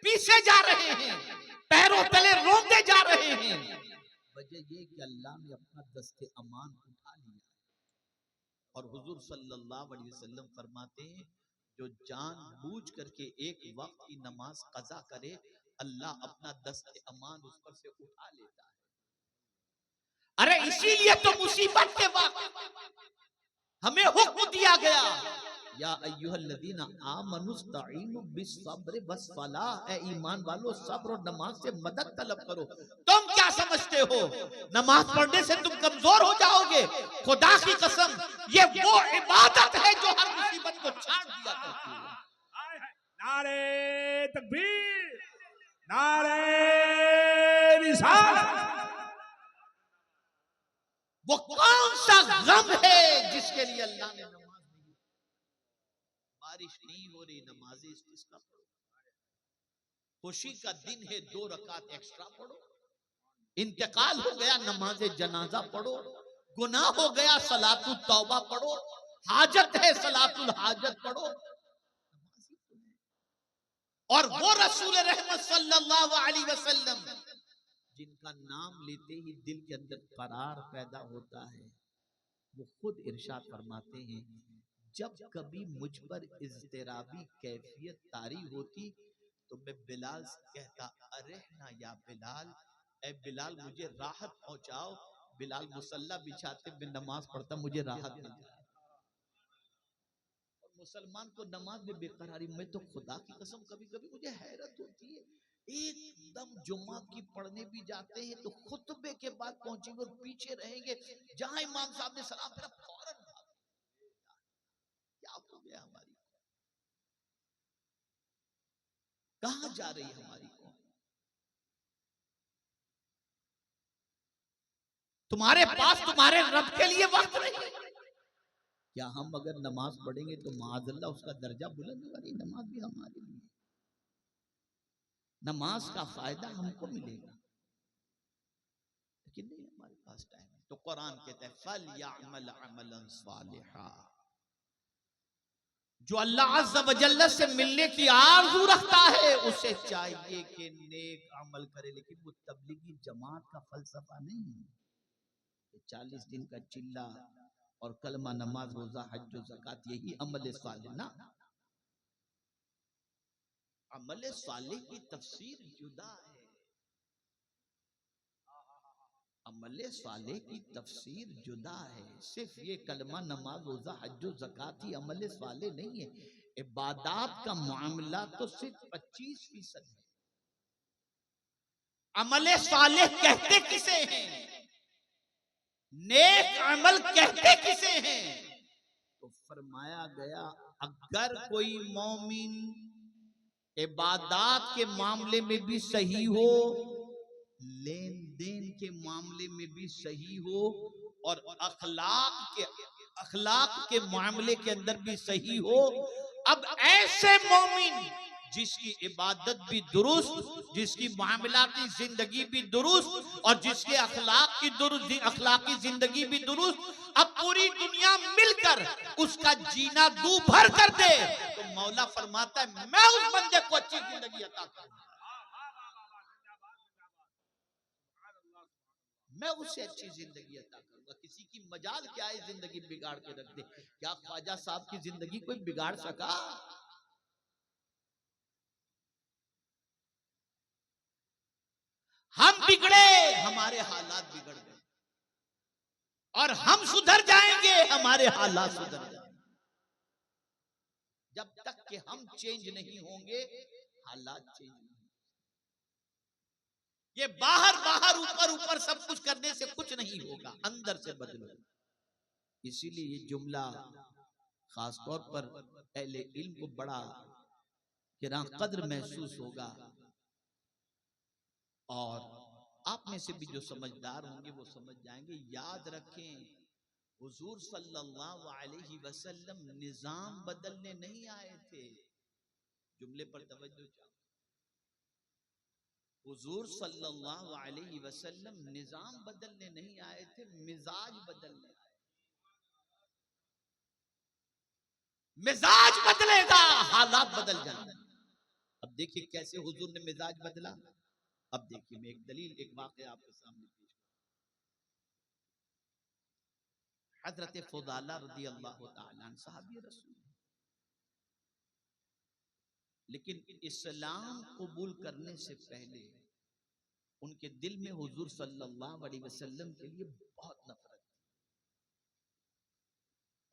पीसे जा रहे हैं, पैरों तले रोंदे जा रहे हैं, वजह ये कि अल्लाह ने अपना दस्ते अमान उठा लिया। और हुजूर सल्लल्लाहु अलैहि वसल्लम फरमाते हैं, जो जानबूझ करके एक वक्त की नमाज कज़ा करे, अल्लाह अपना दस्ते अमान उस पर से उठा लेता है। अरे इसीलिए तो मुसीबत के वक्त हमें हुक्म दिया गया, या अय्युहल्लज़ीना आमनुस्तईनु बिस्सब्रि वस्सलाह, ए ईमान वालों सब्र और नमाज से मदद तलब करो। तुम क्या समझते हो नमाज पढ़ने से तुम कमजोर हो जाओगे? खुदा की कसम, ये वो इबादत है जो हर मुसीबत को छाड़ दिया करती है। नारे तकबीर, नारे रिसालत। वो कौन सा गम है जिसके लिए अल्लाह ने नमाज नहीं, बारिश नहीं हो रही, नमाज इसका पढ़ो। खुशी का दिन है, 2 रकात एक्स्ट्रा पढ़ो। इंतकाल हो गया, नमाज जनाजा पढ़ो। गुनाह हो गया, सलातुल तौबा पढ़ो। हाजत है, सलातुल हाजत पढ़ो। और वो रसूल रहमत सल्लल्लाहु अलैहि वसल्लम जिनका नाम लेते ही दिल के अंदर करार पैदा होता है, वो खुद इरशाद फरमाते हैं, जब कभी मुझ पर इज़्तिराबी कैफियत तारी होती तो मैं बिलाल से कहता, अरे ना या बिलाल, ए बिलाल मुझे राहत पहुंचाओ। बिलाल मुसल्ला बिछाते, मैं नमाज पढ़ता, मुझे राहत मिल जाए। और मुसलमान को नमाज में बेकरारी, मैं तो खुदा की कसम कभी कभी मुझे हैरत होती है, एकदम जुम्मा की पढ़ने भी जाते हैं तो खुतबे के बाद पहुंचेंगे और पीछे रहेंगे, जहां इमाम साहब ने सलाम फेरा फौरन क्या हो गया हमारी, कहां जा रही है हमारी कौम? तुम्हारे पास तुम्हारे रब के लिए वक्त नहीं। क्या हम अगर नमाज पढ़ेंगे तो माअज़ल्लाह उसका दर्जा बुलंद होगा? नहीं, नमाज भी हमारे लिए, नमाज का फायदा हमको मिलेगा, लेकिन नहीं हमारे पास टाइम है। तो कुरान कहता है, फल यामल अमलन सालिहा, जो अल्लाह अज़्ज़ व जल्ल से मिलने की आरज़ू रखता है उसे चाहिए कि नेक अमल करे। लेकिन वो तबलीगी जमात का फलसफा नहीं है, 40 दिन का चिल्ला और कलमा, नमाज, रोजा, हज और ज़कात, यही अमल सालिह ना। अमल सालिह की तफसीर जुदा है, अमल सालिह की तफसीर जुदा है। सिर्फ ये कलमा, नमाज, रोजा, हज और ज़कात ही अमल सालिह नहीं है। इबादत का मामला तो सिर्फ 25% है। अमल सालिह कहते किसे हैं, नेक अमल कहते किसे हैं? तो फरमाया गया, अगर कोई मोमिन इबादत के मामले में भी सही हो, लेन देन के मामले में भी सही हो, और अखलाक के मामले के अंदर भी सही हो, अब ऐसे मोमिन जिसकी इबादत भी दुरुस्त, जिसकी मामलाती जिंदगी भी दुरुस्त, और जिसके अखलाकी जिंदगी भी दुरुस्त, अब पूरी दुनिया मिलकर उसका जीना दू भर कर दे, तो मौला फरमाता है, मैं उस बंदे को अच्छी जिंदगी अता करूंगा, मैं उसे अच्छी जिंदगी अता करूंगा। किसी की मजाल क्या है जिंदगी बिगाड़ के रख दे? क्या ख्वाजा साहब की जिंदगी कोई बिगाड़ सका? हम बिगड़े, हमारे हालात बिगड़ गए, और हम सुधर जाएंगे, हमारे हालात सुधर जाएंगे। जब तक कि हम चेंज नहीं होंगे, हालात चेंज नहीं। ये बाहर बाहर ऊपर ऊपर सब कुछ करने से कुछ नहीं होगा, अंदर से बदलो। इसीलिए ये जुमला खासतौर पर अहले इल्म को बड़ा किरां कद्र महसूस होगा, और आप में से भी जो समझदार होंगे वो समझ जाएंगे। याद रखें, हुजूर सल्लल्लाहु अलैहि वसल्लम निजाम बदलने नहीं आए थे, जुमले पर तवज्जो चाहो। हुजूर सल्लल्लाहु अलैहि वसल्लम निजाम बदलने नहीं आए थे, मिजाज बदलने आए। मिजाज बदलेगा, हालात बदल जाएंगे। अब देखिए कैसे हुजूर ने मिजाज बदला। अब देखिए मैं एक दलील, एक वाक़या आपके सामने पेश करूं। हजरत फुदाला रज़ी अल्लाह तआला अन्हु सहाबी रसूल, लेकिन इस्लाम कबूल करने से पहले उनके दिल में हुजूर सल्लल्लाहु अलैहि वसल्लम के लिए बहुत नफरत थी।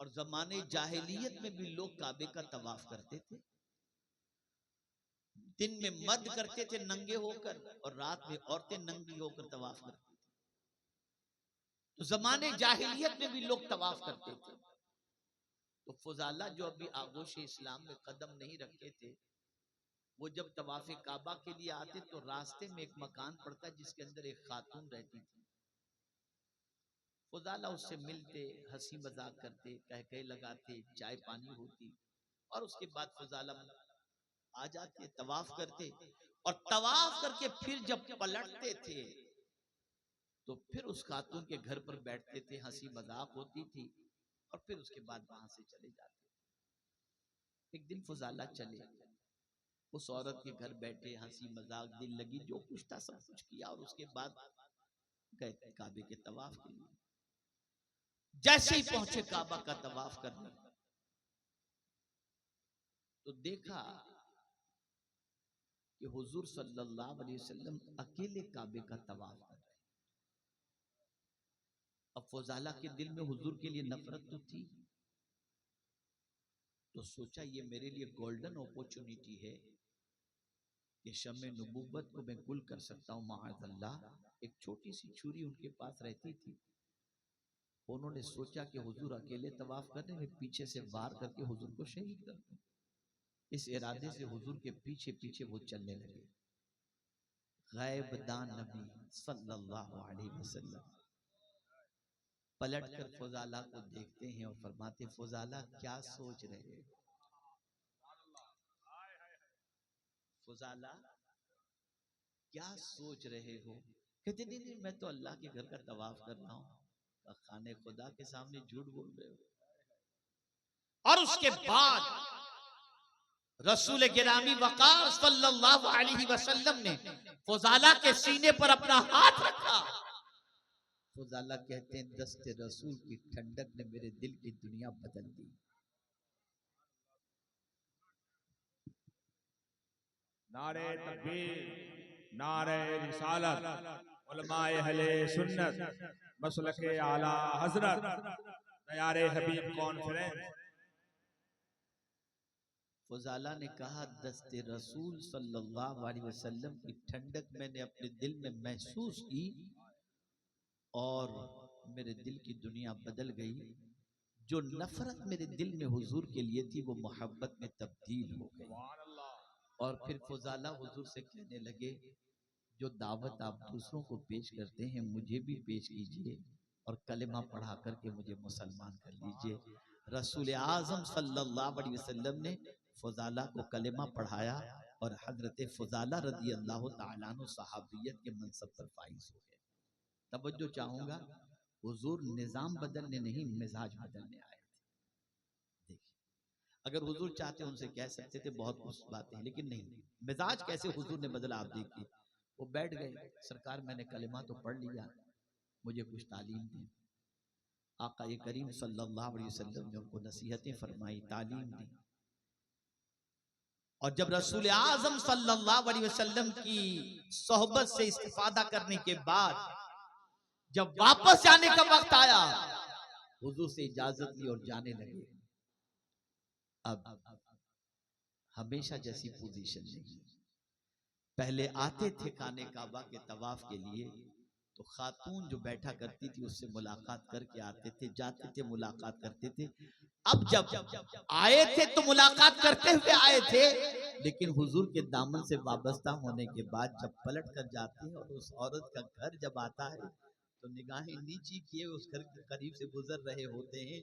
और जमाने जाहिलियत में भी लोग काबे का तवाफ करते थे, दिन में मर्द करते थे नंगे होकर, और रात में औरतें नंगी होकर तवाफ करती थी। तो जमाने जाहिलियत में भी लोग तवाफ करते थे। तो फुजाला जो अभी आगोश इस्लाम में कदम नहीं रखे थे, वो जब तवाफ़े काबा के लिए आते तो रास्ते में एक मकान पड़ता जिसके अंदर एक खातून रहती थी। फुजाला उससे मिलते, हंसी मजाक करते, कह कह लगाते, चाय पानी होती, और उसके बाद फुजाला आ जाते, तवाफ करते, और तवाफ करके फिर जब पलटते थे तो फिर उस खातून के घर पर बैठते थे, हंसी मजाक होती थी, और फिर उसके बाद वहां से चले जाते। एक दिन फुजाला चले, उस औरत के घर बैठे, हंसी मजाक, दिल लगी, जो कुछ था सब कुछ किया, और उसके बाद गए काबे के तवाफ के लिए। जैसे ही पहुंचे काबा का तवाफ करने, तो देखा कि हुजूर सल्लल्लाहु अलैहि वसल्लम अकेले काबे का तवाफ कर रहे। अब फुजाला के दिल में हुजूर के लिए नफरत तो थी, तो सोचा ये मेरे लिए गोल्डन अपॉर्चुनिटी है कि शम्मे नबूवत को मैं गुल कर सकता हूँ। माअज़ल्लाह, एक छोटी सी छुरी उनके पास रहती थी, उन्होंने सोचा कि हुजूर अकेले तवाफ कर रहे हैं, पीछे से वार करके हुजूर को शहीद कर दूं। इस इरादे से हुजूर के पीछे पीछे वो चलने लगे। गैबदान नबी सल्लल्लाहु अलैहि वसल्लम पलटकर फुजाला को देखते हैं और फरमाते, फुजाला क्या सोच रहे हो? फुजाला क्या सोच रहे हो? कहते नहीं नहीं, मैं तो अल्लाह के घर का तवाफ कर रहा हूँ। खाने खुदा के सामने झूठ बोल रहे हो। और उसके बाद रसूल गिरामी वक़ार सल्लल्लाहु अलैहि वसल्लम ने फुजाला के सीने पर अपना हाथ रखा। फुजाला कहते हैं, दस्ते रसूल की ठंडक ने मेरे दिल की दुनिया बदल दी। नारे तकबीर, नारे रिसालत, उलमाए अहले सुन्नत, मसलके आला हजरत, तैयारे हबीब कॉन्फ्रेंस। फुजाला ने कहा, दस्ते रसूल सल्लल्लाहु अलैहि वसल्लम की ठंडक मैंने अपने दिल में महसूस की, और मेरे दिल की दुनिया बदल गई। जो नफरत मेरे दिल में हुजूर के लिए थी, वो मोहब्बत में तब्दील हो गई। और फिर फुजाला हुजूर से कहने लगे, जो दावत आप दूसरों को पेश करते हैं, मुझे भी पेश कीजिए, और कलेमा पढ़ा करके मुझे मुसलमान कर लीजिए। रसूल आजम सल्लल्लाहु अलैहि वसल्लम ने फुजाला को कलेमा पढ़ाया, और हजरत फुजाला रज़ी अल्लाह तआला अन्हु सहाबियत के मनसब पर फाइज हो गए। तवज्जो चाहूंगा, हुजूर निजाम बदलने नहीं, मिजाज बदलने आए थे। देखिए, अगर हुजूर चाहते उनसे कह सकते थे बहुत कुछ बातें, लेकिन नहीं, मिजाज कैसे हुजूर ने बदला आप देखिए। वो बैठ गए, सरकार मैंने कलिमा तो पढ़ लिया, मुझे कुछ तालीम दें। आका ये करीम सल्लल्लाहु अलैहि वसल्लम ने उनको नसीहतें फरमाई, तालीम दी। और जब रसूल आजम सल्लल्लाहु अलैहि वसल्लम की सोहबत से इस्तिफादा करने के बाद जब वापस जाने का वक्त आया, हुजूर से इजाजत ली और जाने लगे। अब हमेशा जैसी पोजीशन नहीं। पहले आते थे खाने काबा के तवाफ के लिए, तो खातून जो बैठा करती थी उससे मुलाकात करके आते थे, जाते थे मुलाकात करते थे। अब जब आए थे तो मुलाकात करते हुए आए थे, लेकिन हुजूर के दामन से वाबस्ता होने के बाद जब पलट कर जाते हैं और उस औरत का घर जब आता है, तो निगाहें नीची किए उस घर के करीब से गुजर रहे होते हैं,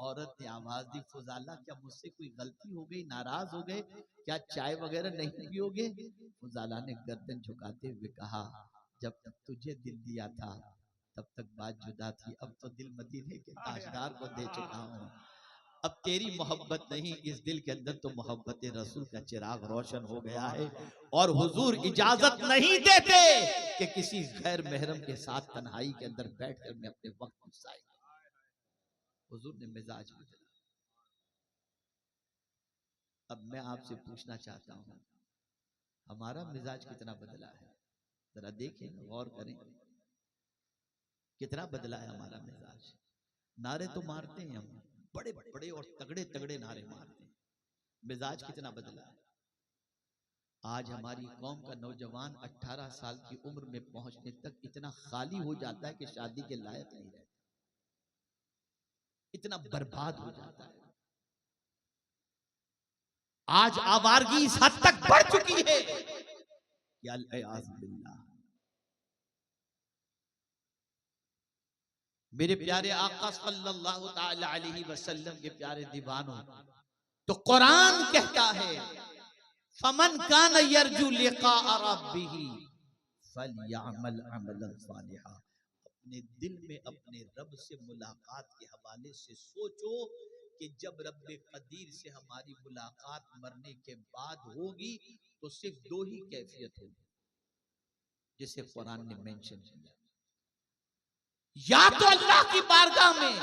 औरत ने आवाज दी, फुजाला क्या मुझसे कोई गलती हो गई, नाराज हो गए क्या, चाय वगैरह नहीं पियोगे? फुजाला ने गर्दन झुकाते हुए कहा, जब तक तुझे दिल दिया था तब तक बात जुदा थी, अब तो दिल मदीने के ताजदार को दे चुका हूँ, अब तेरी मोहब्बत नहीं, इस दिल के अंदर तो मोहब्बत रसूल का चिराग रोशन हो गया है। और हुजूर इजाजत नहीं देते कि किसी गैर महरम के साथ तन्हाई के अंदर बैठकर मैं अपने वक्त गुजारे। हुजूर ने मिजाज बदला। अब मैं आपसे पूछना चाहता हूं, हमारा मिजाज कितना बदला है? जरा देखें, गौर करें, कितना बदला है हमारा मिजाज। नारे तो मारते हैं हम, बड़े बड़े और तगड़े तगड़े नारे मारते हैं, मिजाज कितना बदला है। आज हमारी कौम का नौजवान 18 साल की उम्र में पहुंचने तक इतना खाली हो जाता है कि शादी के लायक नहीं रहता, इतना बर्बाद हो जाता है। आज आवारगी इस हद तक बढ़ चुकी है कि अल-इयाज़ बिल्लाह। मेरे प्यारे आका सल्लल्लाहु ताला अलैहि वसल्लम के प्यारे दीवानों, तो कुरान कहता है, फमन कान यरजू लिका रब्बिही फलयअमल अमलन सालिहा। अपने दिल में अपने रब से मुलाकात के हवाले से सोचो कि जब रब कदीर से हमारी मुलाकात मरने के बाद होगी तो सिर्फ दो ही कैफियत होगी, जिसे कुरान ने मेंशन किया। या तो अल्लाह की बारगाह में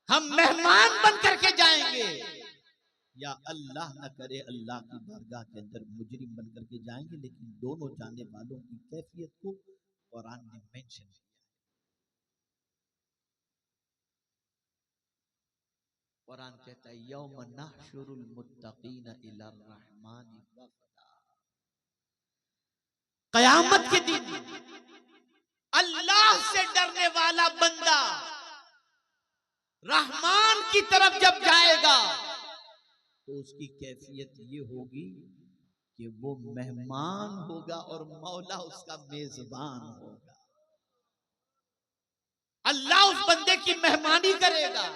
हम मेहमान बन करके जाएंगे, या अल्लाह न करे अल्लाह की बारगाह के अंदर मुजरिम बन करके जाएंगे। लेकिन दोनों जाने वालों की कैफियत को कुरान ने मेंशन किया। कुरान कहता है, यौम नहशुरुल मुत्तकीन इला रहमानि वफ़दा। क़यामत के दिन अल्लाह से डरने वाला बंदा रहमान की तरफ जब जाएगा तो उसकी कैफियत ये होगी कि वो मेहमान होगा और मौला उसका मेजबान होगा। अल्लाह उस बंदे की मेहमानी करेगा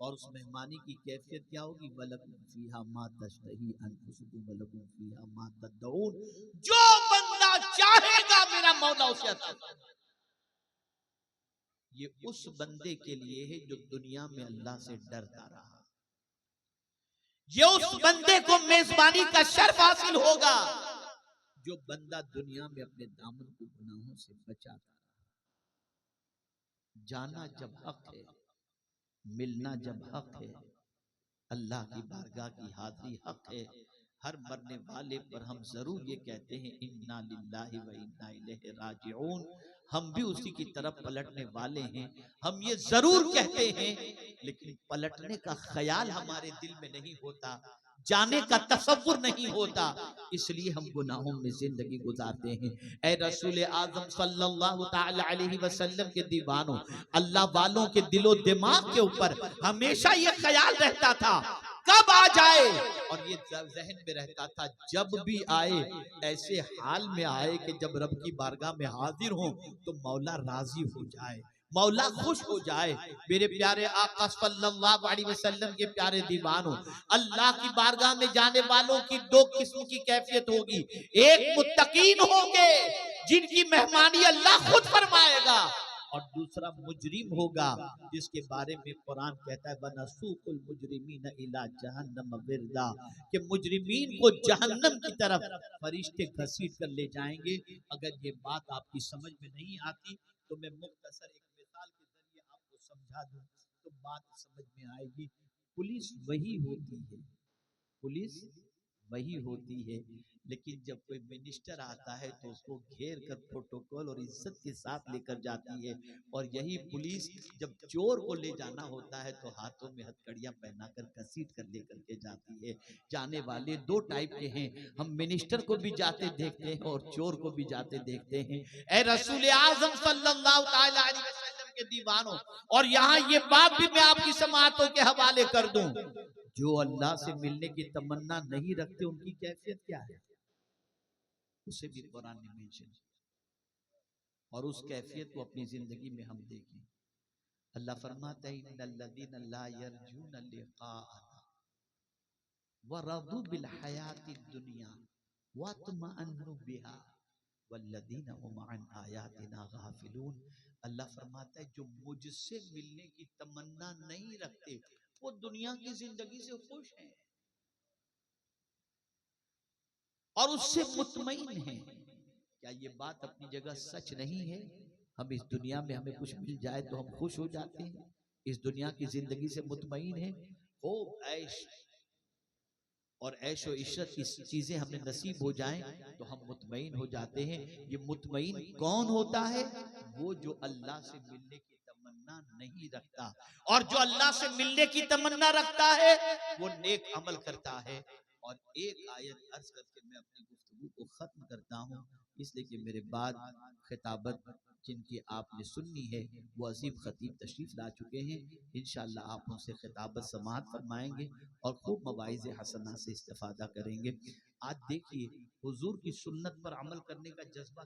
और उस मेहमानी की कैफियत क्या होगी? वलकुम फीहा मा तशतही अनफुसुकुम वलकुम फीहा मा तदऊन। जो बंदा चाहेगा मेरा मौला उसे अता करेगा। ये उस बंदे के लिए है जो दुनिया में अल्लाह से डरता रहा। ये उस बंदे को मेजबानी का शर्फ हासिल होगा जो बंदा दुनिया में अपने दामन को गुनाहों से बचाता रहा। जाना जब हक है, मिलना जब हक है, अल्लाह की बारगाह की हाजिरी हक है। हर मरने वाले पर हम जरूर ये कहते हैं, इन्ना लिल्लाहि व इन्ना इलैहि राजिऊन। हम भी उसी की तरफ पलटने वाले हैं, हम ये जरूर कहते हैं, लेकिन पलटने का ख्याल हमारे दिल में नहीं होता, जाने का तसव्वुर नहीं होता, इसलिए हम गुनाहों में जिंदगी गुजारते हैं। ऐ रसूल आजम सल्लल्लाहु ताला अलैहि वसल्लम के दीवानों, अल्लाह वालों के दिलो दिमाग के ऊपर हमेशा ये ख्याल रहता था कब आ जाए, और ये जहन में रहता था जब भी आए ऐसे हाल में आए कि जब रब की बारगाह में हाजिर हो तो मौला राजी हो जाए, मौला खुश हो जाए। मेरे प्यारे आका सल्लल्लाहु अलैहि वसल्लम के प्यारे दीवानों, अल्लाह की बारगाह में जाने वालों की दो किस्म की कैफियत होगी। एक मुत्तकीन होंगे जिनकी मेहमानी अल्लाह खुद फरमाएगा, और दूसरा मुजरिम होगा जिसके बारे में कुरान कहता है, वनसूकुल मुजरिमीन इला जहन्नम विरदा, कि मुजरिमीन को जहन्नम की तरफ फरिश्ते घसीट कर ले जाएंगे। अगर ये बात आपकी समझ में नहीं आती तो मैं मुख्तसर एक मिसाल के जरिए आपको समझा दूं तो बात समझ में आएगी। पुलिस वही होती है, पुलिस वही होती है, लेकिन जब कोई मिनिस्टर आता है तो उसको घेर कर प्रोटोकॉल और इज्जत के साथ लेकर जाती है, और यही पुलिस जब चोर को ले जाना होता है तो हाथों में हथकड़ियां पहनाकर घसीट कर लेकर के जाती है। जाने वाले दो टाइप के हैं, हम मिनिस्टर को भी जाते देखते हैं और चोर को भी जाते देखते हैं। ऐ रसूल आजम सल्लल्लाहु ताला अलैहि वसल्लम के दीवानों, और यहाँ ये बात भी मैं आपकी समाअतों के हवाले कर दूं, जो अल्लाह से मिलने की तमन्ना नहीं रखते उनकी कैफियत क्या है, उसे भी कुरान ने मेंशन किया, और उस कैफियत को अपनी जिंदगी में हम देखें। अल्लाह फरमाता है इन्नल्लज़ीना ला यरजूना लिक़ाअना व रदू बिल हयातिद दुनिया व तमअन्नु बिहा वल्लज़ीना हुम अन आयातिना गाफिलून। अल्लाह फरमाता है जो मुझसे मिलने की तमन्ना नहीं रखते वो दुनिया की जिंदगी से खुश हैं और उससे मुतमईन हैं। क्या ये बात अपनी जगह सच नहीं है? हम इस दुनिया में हमें कुछ मिल जाए तो हम खुश हो जाते हैं, इस दुनिया की जिंदगी से मुतमईन हैं। हो ऐश और ऐशो इशरत की चीजें हमें नसीब हो जाएं तो हम मुतमईन हो जाते हैं। ये मुतमईन कौन होता है? वो जो अल्लाह से मिलने की तमन्ना नहीं रखता, और जो अल्लाह से मिलने की तमन्ना रखता है वो नेक अमल करता है। और एक आयत अर्ज करके मैं अपनी गुफ्तगू को खत्म करता हूँ, इसलिए कि मेरे बाद खिताबत जिनकी आपने सुननी है वो अजीब खतीब तशरीफ ला चुके हैं। इंशाअल्लाह आप उनसे खिताबत समाअत फरमाएंगे और खूब मवाइज़ हसना से इस्तेफादा करेंगे। आज देखिए हुजूर की सुन्नत पर अमल करने का जज्बा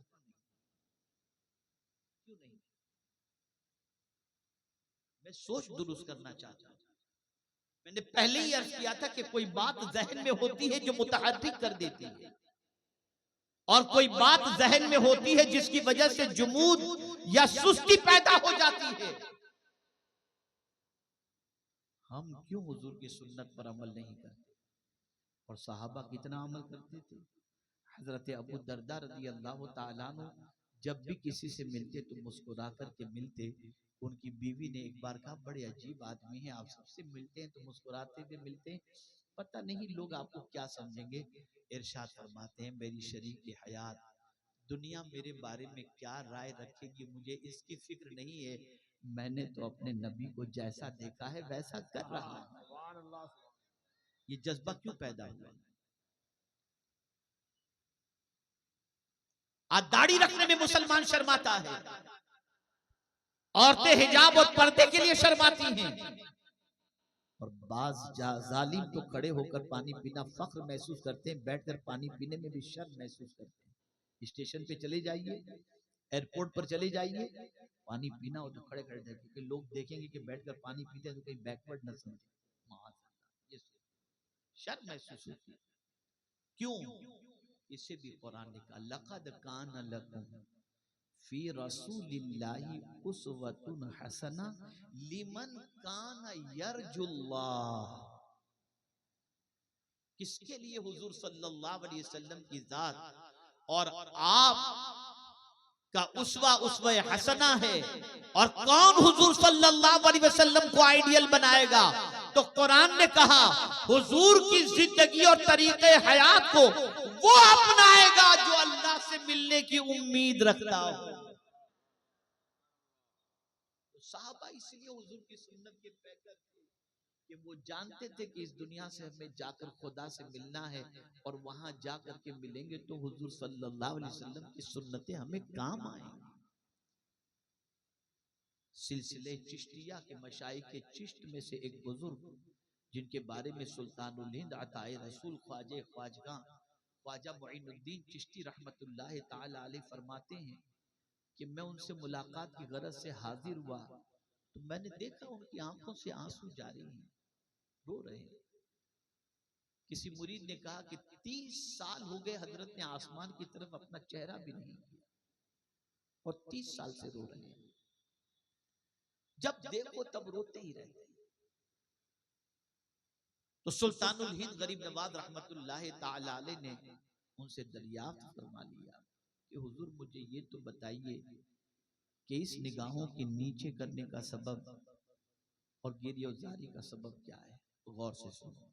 क्यों नहीं? मैं सोच दुरुस्त करना चाहता हूँ। मैंने पहले ही अर्ज किया था कि कोई बात जहन में होती है जो मुतहर्रिक कर देती है, और कोई बात जहन में होती है जिसकी वजह से जुमूद या सुस्ती पैदा हो जाती है। हम क्यों हुजूर की सुन्नत पर अमल नहीं करते? और सहाबा कितना अमल करते थे। हजरत अबू दरदा रज़ी अल्लाह ताला अन्हु जब भी किसी से मिलते तो मुस्कुरा करके मिलते। उनकी बीवी ने एक बार कहा, बड़े अजीब आदमी हैं, आप सबसे मिलते हैं तो मुस्कुराते हुए मिलते हैं, पता नहीं लोग आपको क्या समझेंगे। इरशाद फरमाते हैं, मेरी शरीक हयात दुनिया मेरे बारे में क्या राय रखेगी मुझे इसकी फिक्र नहीं है। मैंने तो अपने नबी को जैसा देखा है वैसा कर रहा हूं। ये जज्बा क्यों पैदा हुआ? आज दाढ़ी रखने में मुसलमान शर्माता है, औरतें हिजाब और पर्दे के लिए शर्माती हैं, और बाज जालिम तो खड़े होकर पानी पीना फख्र महसूस करते हैं, बैठकर पानी पीने में भी शर्म महसूस करते हैं। स्टेशन पे चले जाइए, एयरपोर्ट पर चले जाइए, पानी पीना हो तो खड़े खड़े जाए, क्योंकि लोग देखेंगे कि बैठकर पानी पीते हैं तो कहीं बैकवर्ड न समझे, शर्म महसूस होती है। क्यों? इसे भी कुरान ने कहा, लक़द कान लकुम फी रसूलिल्लाहि उसवतुन हसना लिमन कान यरजुल्लाह। किसके लिए? हुजूर सल्लल्लाहु अलैहि वसल्लम की जात और आप का उसवा हसना है। और कौन हुजूर सल्लल्लाहु अलैहि वसल्लम को आइडियल बनाएगा? तो कुरान ने कहा हुजूर की जिंदगी और तरीके हयात को वो अपनाएगा जो अल्लाह से मिलने की उम्मीद रखता हो। साहबा इसलिए हुजूर की सुन्नत के पैकर थे कि वो जानते थे कि इस दुनिया से हमें जाकर खुदा से मिलना है, और वहां जाकर के मिलेंगे तो हुजूर सल्लल्लाहु अलैहि वसल्लम की सुन्नतें हमें काम आएंगी। सिलसिले चिश्तिया के मशाइख के चिश्त में से एक बुजुर्ग जिनके बारे में सुल्तानुल हिंद अताए रसूल ख्वाजा मुईनुद्दीन चिश्ती रहमतुल्लाह ताला अलैह फरमाते हैं कि मैं उनसे मुलाकात की गरज से हाजिर हुआ तो मैंने देखा उनकी आंखों से आंसू जारी हैं, रो रहे हैं। किसी मुरीद ने कहा कि 30 साल हो गए हजरत ने आसमान की तरफ अपना चेहरा भी नहीं किया और 30 साल से रो रहे हैं। जब देखो तब रोते ही रहते हैं। तो सुल्तानुल हिंद गरीब नवाज रहमतुल्लाह ताला अलैह ने उनसे दरियाफ्त फरमा लिया कि हुजूर मुझे ये तो बताइए कि इस निगाहों के नीचे करने का सबब और गिरियोजारी का सबब क्या है? तो गौर से सुनो।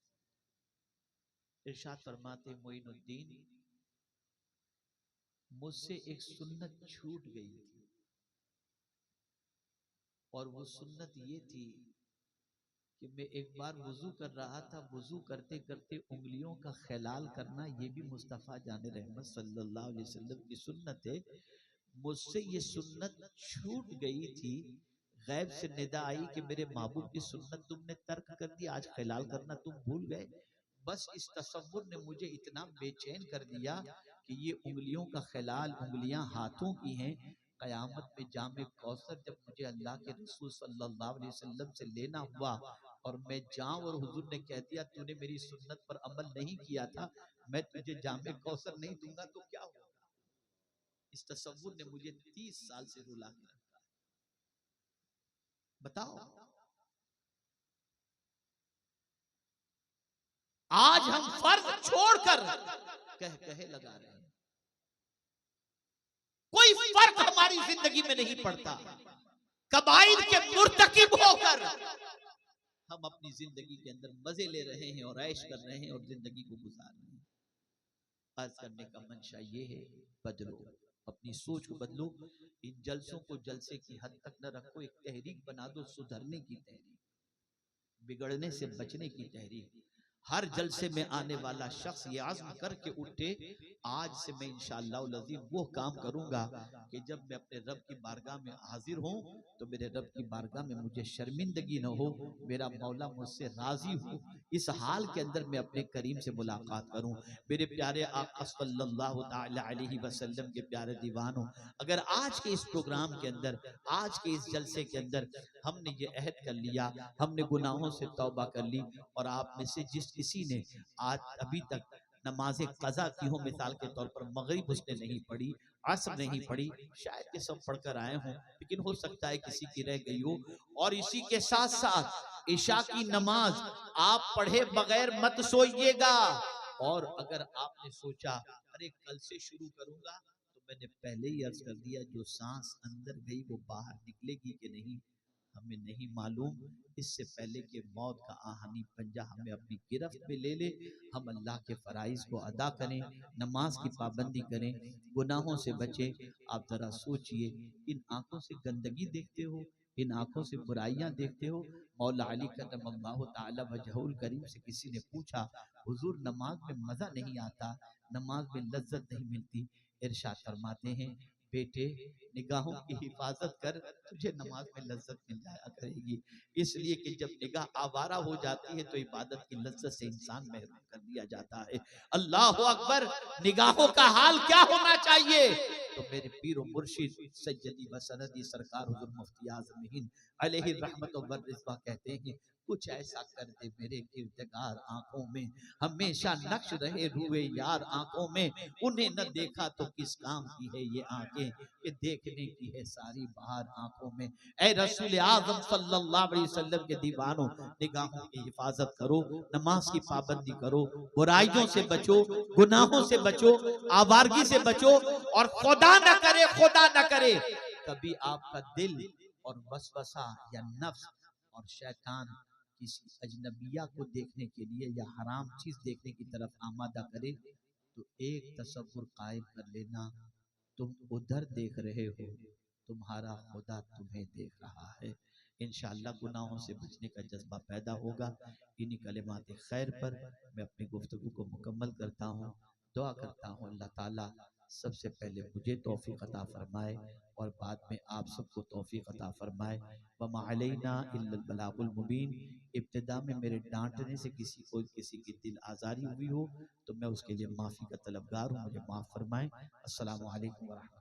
इरशाद फरमाते मोइनुद्दीन, मुझसे एक सुन्नत छूट गई थी, और वो सुन्नत ये थी कि मैं एक बार वुजू कर रहा था, वुजू करते करते उंगलियों का खिलाल करना ये भी मुस्तफ़ा जान रहमत सल्लल्लाहु अलैहि वसल्लम की सुन्नत है। मुझसे ये सुन्नत छूट गई थी, गैब से निदा आई कि मेरे महबूब की सुन्नत तुमने तर्क कर दी, आज खिलाल करना तुम भूल गए। बस इस तसव्वुर ने मुझे इतना बेचैन कर दिया कि ये उंगलियों का खिलाल उंगलियां हाथों की हैं, क़यामत में जामे कौसर जब मुझे अल्लाह के रसूल सल्लल्लाहु अलैहि वसल्लम से लेना हुआ और मैं जाऊं और हुजूर ने कह दिया तूने मेरी सुन्नत पर अमल नहीं किया था, मैं तुझे जामे कौसर नहीं दूंगा, तो क्या होगा? इस तसव्वुर ने मुझे 30 साल से रुला के रखा। बताओ, आज हम फर्ज छोड़कर कहे लगा रहे हैं, कोई फर्क हमारी जिंदगी में नहीं पड़ता। कबाइर के मुर्तकिब होकर हम अपनी जिंदगी के अंदर मजे ले रहे हैं और ऐश कर रहे हैं और जिंदगी को गुजार रहे हैं। अर्ज करने का मंशा ये है, बदलो, अपनी सोच को बदलो। इन जलसों को जलसे की हद तक न रखो, एक तहरीक बना दो, सुधरने की तहरीक, बिगड़ने से बचने की तहरीक। हर जलसे में आने वाला शख्स ये आज़्म करके उठे, आज से मैं इंशाअल्लाह अज़ीम वो काम करूंगा कि जब मैं अपने रब की बारगाह में हाजिर हूं तो मेरे रब की बारगाह में मुझे शर्मिंदगी न हो, मेरा मौला मुझसे राजी हो। इस हाल के अंदर मैं अपने करीम से मुलाकात करूं। मेरे प्यारे आका सल्लल्लाहु तआला अलैहि वसल्लम के प्यारे दीवानों, अगर आज के इस प्रोग्राम के अंदर, आज के इस जलसे के अंदर हमने ये अहद कर लिया, हमने गुनाहों से तौबा कर ली, और आप में से जिस किसी ने आज अभी तक नमाज़े कज़ा की हो, मिसाल के तौर पर मगरिब उसने नहीं पढ़ी, असर नहीं पढ़ी, शायद के सब पढ़कर आए हों, लेकिन हो सकता है किसी की रह गई हो, और इसी के साथ साथ इशा की नमाज आप पढ़े बगैर मत सोइएगा। और अगर आपने सोचा अरे कल से शुरू करूंगा, तो मैंने पहले ही अर्ज कर दिया, जो सांस अंदर गई वो बाहर निकलेगी कि नहीं हमें नहीं मालूम। इससे पहले कि मौत का आहानी पंजा हमें अपनी गिरफ्त में ले ले, हम अल्लाह के फराइज को अदा करें, नमाज की पाबंदी करें, गुनाहों से बचे। आप जरा सोचिए, इन आंखों से गंदगी देखते हो, इन आंखों से बुराइयां देखते हो। मौला अली करमल्लाहु ताला वजहुल करीम से किसी ने पूछा, हुजूर नमाज में मजा नहीं आता, नमाज में लज्जत नहीं मिलती। इरशाद फरमाते हैं, बेटे निगाहों की हिफाजत कर, तुझे नमाज में लज्जत मिल जाया करेगी। इसलिए कि जब निगाह आवारा हो जाती है तो इबादत की लज्जत से इंसान महरूम कर दिया जाता है। अल्लाह अकबर, निगाहों का हाल क्या होना चाहिए? तो मेरे पीर व मुर्शिद सैयदी व सनदी सरकार हुजूर मुफ्ती आज़म हिंद अलैहि रहमत व रिज़वा कहते हैं, कुछ ऐसा कर दे मेरे किरदार आंखों में, हमेशा नक्श रहे रूए यार आंखों में, उन्हें न देखा तो किस काम की है ये आंखें, कि देखने की है सारी बाहर आंखों में। ऐ रसूल आज़म सल्लल्लाहु अलैहि वसल्लम के दीवानों, निगाहों की हिफाजत करो, नमाज की पाबंदी करो, बुराइयों से बचो, गुनाहों से बचो, आवारगी से बचो, और खुदा न करे कभी आपका दिल और वसवसा या नफ्स और शैतान किसी अजनबिया को देखने के लिए या हराम चीज देखने की तरफ आमादा करे, तो एक तसव्वुर कायम कर लेना, तुम उधर देख रहे हो, तुम्हारा खुदा तुम्हें देख रहा है। इंशाअल्लाह गुनाहों से बचने का जज्बा पैदा होगा। इन्हीं कलिमात खैर पर मैं अपनी गुफ्तगू को मुकम्मल करता हूँ। दुआ करता हूँ अल्लाह ताला सबसे पहले मुझे तौफीक अता फरमाए और बाद में आप सबको तौफीक अता फरमाए। वमा अलैना इल्लल बलागुल मुबीन। इब्तिदा में मेरे डांटने से किसी की दिल आज़ारी हुई हो तो मैं उसके लिए माफ़ी का तलबगार हूँ, मुझे माफ़ फरमाएं। अस्सलामु अलैकुम व रहमतुल्लाह।